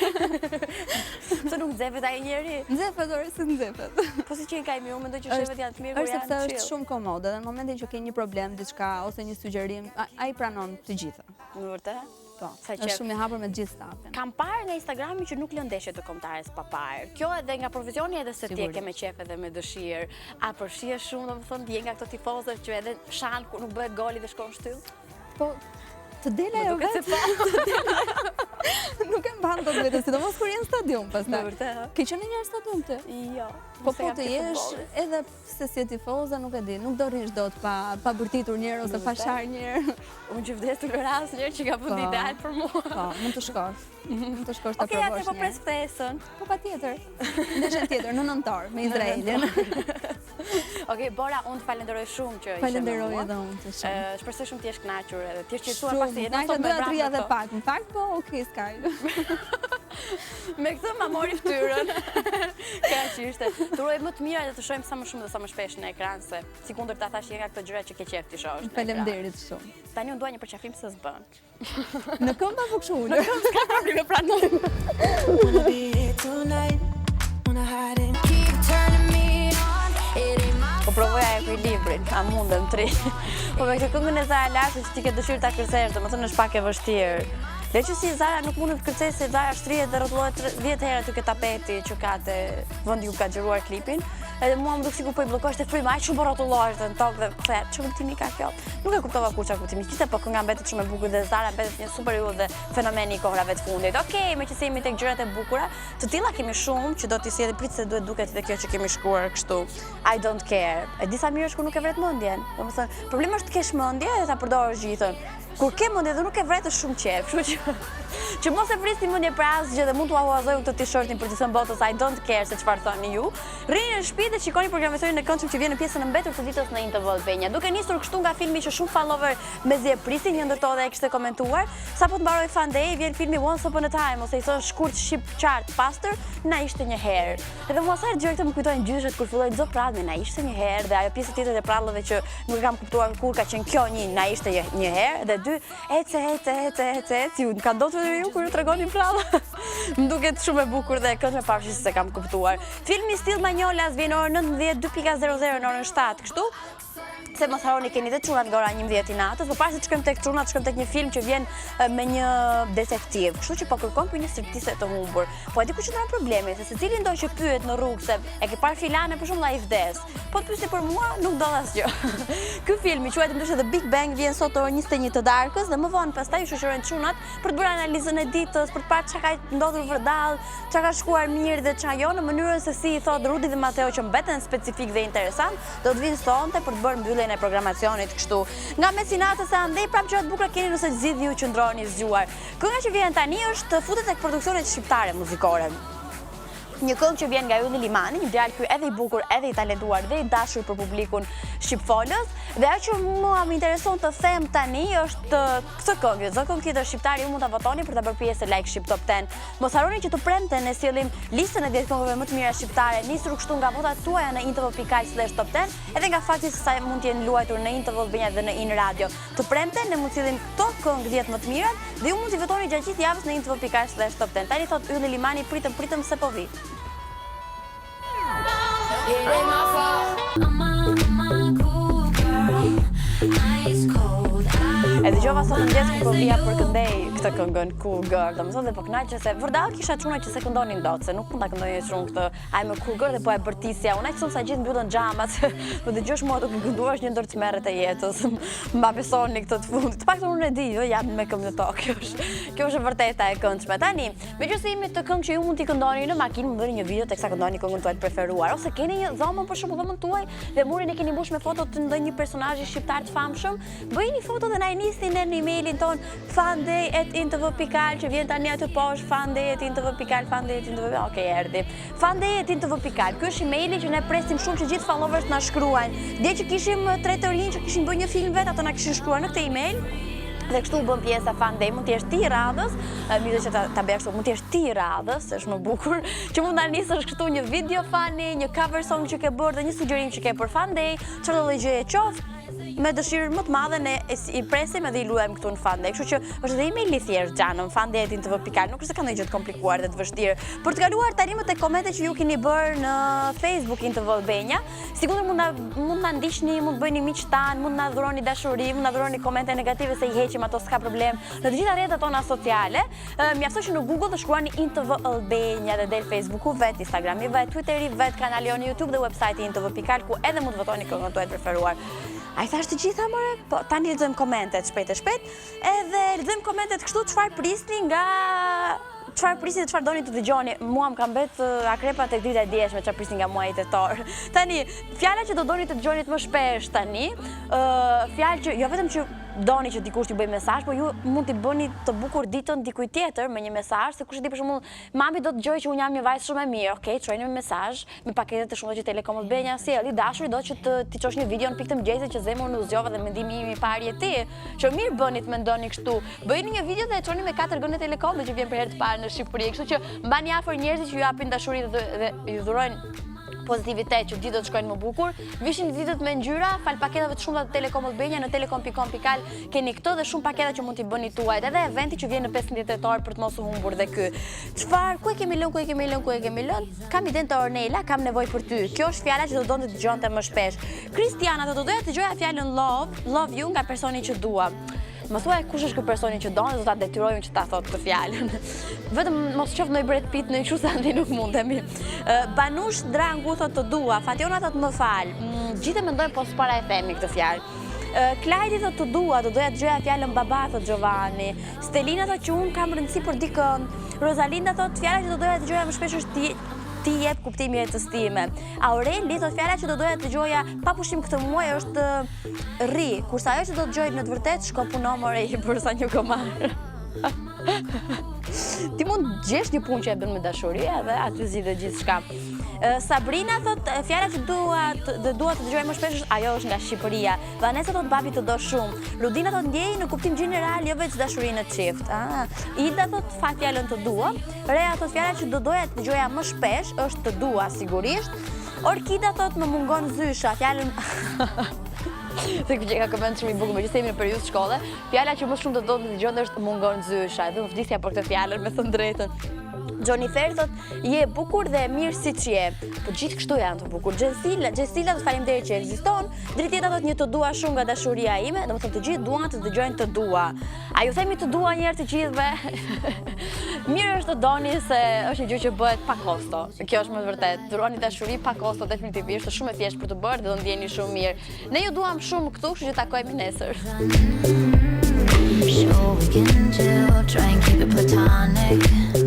Pse nuk nxefet ai njeri? Nxefet ore si nxefet. Po si që i ka i mirë, unë mendoj që shefet janë të mirë kur Është sepse janë është chill. shumë komode dhe në momentin që ke një problem, diçka ose një sugjerim, ai pranon të gjitha. Me vërtet? Po, Sa është qef. shumë i hapur me të gjithë stafin. Kam parë në Instagrami që nuk lën ndeshje të kombëtares pa parë. Kjo edhe nga profesioni edhe se ti e Sigurisht. ke me qef edhe me dëshirë. A përfshihet shumë, domethënë, je nga këto tifozë që edhe shan kur nuk bëhet goli dhe shkon shtyll? Po, të dela Më jo duket se vetë, nuk e mban dot vetë, sidomos kur je në stadium Me pastaj. vërtet, ëh? Ke qenë një herë në stadium ti? Jo. Po nëse po jam të te jesh futbolli. edhe se si tifoza, nuk e di, nuk do rrish dot pa bërtitur një herë ose pa vërtet? shar një herë. Unë që vdes toleranc njërë që ka Po. bënd ideal për mua. Po, mund të shkosh. Mund të shkosh ta Okej, atë provosh po një pres herë. ftesën. Po patjetër. Ndeshjen tjetër në nëntor me Izraelin. Okej, Bora, unë të falenderoj shumë që ishe me Falenderoj mua. edhe unë të shumë. Shpresoj shumë t'jesh kënaqur edhe t'jesh qetësuar Shumë, pasi na sot që me doja të rria vrap dhe këto. pak. Në fakt, po, okay, s'ka. Me këtë ma mori ftyrën. Kaq ishte. Të uroj më të mira dhe të shohim sa më shumë dhe sa më shpesh në ekran se sikundër ta thash je nga këto gjëra që ke qef ti shohësh. në ekran. Faleminderit shumë. Tani unë dua një përqafim se s'bën. Në këmbë apo kështu ulur? Ka probleme pranojmë. Wanna be here tonight. Wanna hide and keep turning me on. It ain't my Po provoja ekuilibrin, a mundem tri. Po me këtë këngën e Zara Lartë që ti ke dëshirë ta kërcesh, domethënë është pak e vështirë. Le që si Zara nuk mundet të kërcej se Zara shtrihet dhe rrotullohet 10 herë aty ke tapeti që ka te vendi ku ka xhiruar klipin. Edhe mua më duk sikur po i bllokosh te fryma, aq shumë po rrotullohesh në tokë dhe the, çfarë kuptimi ka kjo? Nuk e kuptova kur çfarë kuptimi kishte, po kënga mbetet shumë e bukur dhe Zara mbetet një superhero dhe fenomeni i kohrave të fundit. Okej, meqense jemi tek gjërat e bukura, të tilla kemi shumë që do t'i sjellë prit se duhet duket dhe kjo që kemi shkruar kështu. I don't care. E disa mirë është kur nuk e vret mendjen. Domethënë, problemi është të kesh mendje dhe ta përdorësh gjithën. Kur ke mendje dhe nuk e vret është shumë qef. Kështu që mos e prisni mendje për asgjë dhe mund t'u huazoj këtë t-shirtin për të thënë botës I don't care se çfarë thoni ju. Rrini në shtëpi dhe shikoni programacionin e këndshëm që vjen në pjesën e mbetur të ditës në INTV Albania. Duke nisur kështu nga filmi që shumë follower mezi e prisin, një ndër to dhe e kishte komentuar, sapo të mbaroi Fun Day, vjen filmi Once Upon a Time ose i thon shkurt shqip qartë pastër, na ishte një herë. Edhe mua sa herë këtë më kujtojnë gjyshet kur filloi Xo Pradmi, na ishte një herë dhe ajo pjesa tjetër e prallëve që nuk e kam kuptuar kur ka qenë kjo një na ishte një herë dhe dy ece, ju ka ndodhur ju kur ju tregoni prallë. Më duket shumë e bukur dhe kënd me pavarësisht se kam kuptuar. Filmi Still Magnolas vjen orën 19:00 në orën 7, kështu. Se mos harroni keni dhe çunat nga ora 11 i natës, por para se të shkojmë tek çunat, shkojmë tek një film që vjen me një detektiv. Kështu që po kërkon për një striptise të humbur. Po e di ku qëndron problemi, se secili ndonjë që pyet në rrugë se e ke parë filane për shembull ai vdes. Po të pyesni për mua, nuk do asgjë. Ky film i quhet ndryshe The Big Bang, vjen sot orën 21 të darkës dhe më vonë pastaj ju shoqërojnë çunat për të bërë analizën e ditës, për të parë çka ka ndodhur vërdall, çka ka shkuar mirë dhe çka jo, në mënyrën se si i thot Rudi dhe Mateo që mbeten specifik dhe interesant, do të vinë sonte për të bërë mbylljen e programacionit kështu. Nga mesi natës e andej prapë gjërat bukura keni nëse zgjidhni ju qëndroni zgjuar. Kënga që vjen tani është futet tek produksionet shqiptare muzikore. Një këngë që vjen nga Ylli Limani, një djalë ky edhe i bukur, edhe i talentuar dhe i dashur për publikun shqipfolës. Dhe ajo që mua më intereson të them tani është këtë këngë. Çdo këngë tjetër shqiptare ju mund ta votoni për ta bërë pjesë e Like Shqip Top 10. Mos harroni që të premten ne sjellim listën e 10 këngëve më të mira shqiptare, nisur kështu nga votat tuaja në intv.al/top 10, edhe nga fakti se sa mund të jenë luajtur në INTV Albania dhe në In Radio. Të premten ne mund të sjellim këto këngë 10 më të mirat dhe ju mund t'i votoni gjatë gjithë javës në intv.al/top 10. Tani thot Ylli Limani, pritëm se po vi. It ain't my fault. I'm a cool girl. Ice cold. E dëgjova sot mëngjes kur po vija për këndej këtë këngën Cool Girl, domethënë dhe po kënaqej se vërdall kisha çuna që se këndonin dot, se nuk mund ta këndonje shumë këtë I'm a Cool Girl dhe po e bërtisja. Unë aq shumë sa gjithë mbyllën xhamat. Po dëgjosh mua duke kënduar një ndër tmerret e jetës. Mba besoni këtë të fundit. Të paktën unë e di, jo jam me këmbë to. Kjo është e vërteta e këndshme. Tani, megjithëse jemi të këngë që ju mund t'i këndoni në makinë, mund bëni një video teksa këndoni këngën tuaj të preferuar, ose keni një dhomën për shembull dhomën tuaj dhe murin e keni mbush me foto të ndonjë personazhi shqiptar të famshëm, bëjini foto dhe na i nisni në emailin ton funday@intv.al që vjen tani aty poshtë funday@intv.al, funday@intv. Okej, erdhi. funday@intv.al. Ky është emaili që ne presim shumë që gjithë followers na shkruajnë. Dje që kishim 3 të rinj që kishin bërë një film vet, ato na kishin shkruar në këtë email. Dhe kështu bën pjesa Fan Day, mund t'jesh ti i radhës, mirë që ta bëj kështu, mund t'jesh ti i radhës, është më bukur, që mund ta nisësh kështu një video fani, një cover song që ke bërë dhe një sugjerim që ke për Fan Day, çfarë do lloj gjëje qoftë, me dëshirën më të madhe ne i presim edhe i luajmë këtu në Fan Day. Kështu që është dhe emaili thjesht gjanëm fanday@intv.al, nuk është se ka ndonjë gjë të komplikuar dhe të vështirë. Për të kaluar tani më tek komentet që ju keni bërë në Facebook Intv Albania, sigurisht mund na ndiqni, mund bëni miq tan, mund na dhuroni dashuri, mund na dhuroni komente negative se i heqim ato, s'ka problem. Në të gjitha rrjetet tona sociale, mjafton që në Google të shkruani Intv Albania dhe del Facebooku vet, Instagrami vet, Twitteri vet, kanali on YouTube dhe websajti intv.al ku edhe mund të votoni këngën tuaj të preferuar. A i thash të gjitha mëre? Po, tani lexojmë komentet shpejt, edhe lexojmë komentet kështu çfarë prisni nga... çfarë doni të dëgjoni. Mua më ka mbet akrepa tek drita e dieshme, çfarë prisni nga muaji tetor. Tani, fjala që do doni të dëgjoni më shpesh tani, fjalë që jo vetëm që doni që dikush t'ju bëj mesazh, po ju mund t'i bëni të bukur ditën dikujt tjetër me një mesazh, se kush e di për shembull, mami do të dëgjojë që unë jam një vajzë shumë e mirë, okay, çojeni një mesazh me paketet të shumta që Telekom Albania sjell, dashuri do që ti çosh një video në pikë të mëngjesit që zemra unë u zgjova dhe mendimi im i parë je ti. Që mirë bëni të mendoni kështu. Bëjini një video dhe e çoni me 4 gënë Telekomit që vjen për herë të parë në Shqipëri. Kështu që mbani afër njerëzit që ju japin dashuri dhe ju dhurojnë pozitivitet që ditët shkojnë më bukur. Vishin ditët me ngjyra, fal paketave të shumta të Telekom Albania në telekom.com.al keni këto dhe shumë paketa që mund t'i bëni tuajt. Edhe eventi që vjen në 15 tetor për të mos u humbur dhe ky. Çfarë, ku e kemi lënë? Kam iden të Ornela, kam nevojë për ty. Kjo është fjala që do donte të dëgjonte më shpesh. Kristiana, do doja të dëgjoja fjalën love you nga personi që dua. Më thuaj kush është ky personi që don, do ta detyrojmë që ta thotë këtë fjalën. Vetëm mos qof ndonjë Brad Pitt në kështu se ne nuk mundemi. Banush Drangu thotë të dua, Fationa thotë më fal. Gjithë mendojnë po s'para e themi këtë fjalë. Klajdi thotë të dua, do doja të dëgjoja fjalën baba thotë Giovanni. Stelina thotë që un kam rëndësi për dikën. Rosalinda thotë fjala që do doja të dëgjoja më shpesh është ti jep kuptimi jetës time. Aureli thotë fjala që do doja të dëgjoja pa pushim këtë muaj është rri, kurse ajo që do të dëgjoj në të vërtetë shko puno more i përsa një gomar. Ti mund gjesh një punë që e bën me dashuri edhe aty zgjidhet gjithçka. Sabrina thot fjala që dua të dëgjoj më shpesh ajo është nga Shqipëria. Vanessa thot babi të do shumë. Ludina thot ndjej në kuptim gjeneral jo vetëm dashurinë në çift. Ida thot fa fjalën të dua. Rea thot fjala që do doja të dëgjoja më shpesh është të dua sigurisht. Orkida thot më mungon zysha, fjalën se që ka koment shumë i bukur, me që jemi në periudhë shkolle, fjala që më shumë do të dëgjonte është mungon zysha, edhe më vdisja për këtë fjalën me thënë drejtën. Johnny Fer thot, je bukur dhe mirë si që je. Po gjithë kështu janë të bukur. Gjensila thot faleminderit që ekziston. Dritjeta thot një të dua shumë nga dashuria ime, do më thot të gjithë duan të dëgjojnë të dua. A ju themi të dua njerë të gjithëve? Mirë është të doni se është një gjë që bëhet pa kosto. Kjo është më vërtet. Duroni dashuri pa kosto definitivisht, është shumë e thjeshtë për të bërë dhe do ndjeni shumë mirë. Ne ju duam shumë këtu, kështu që takojmë nesër. Sure we can chill, try and keep it platonic.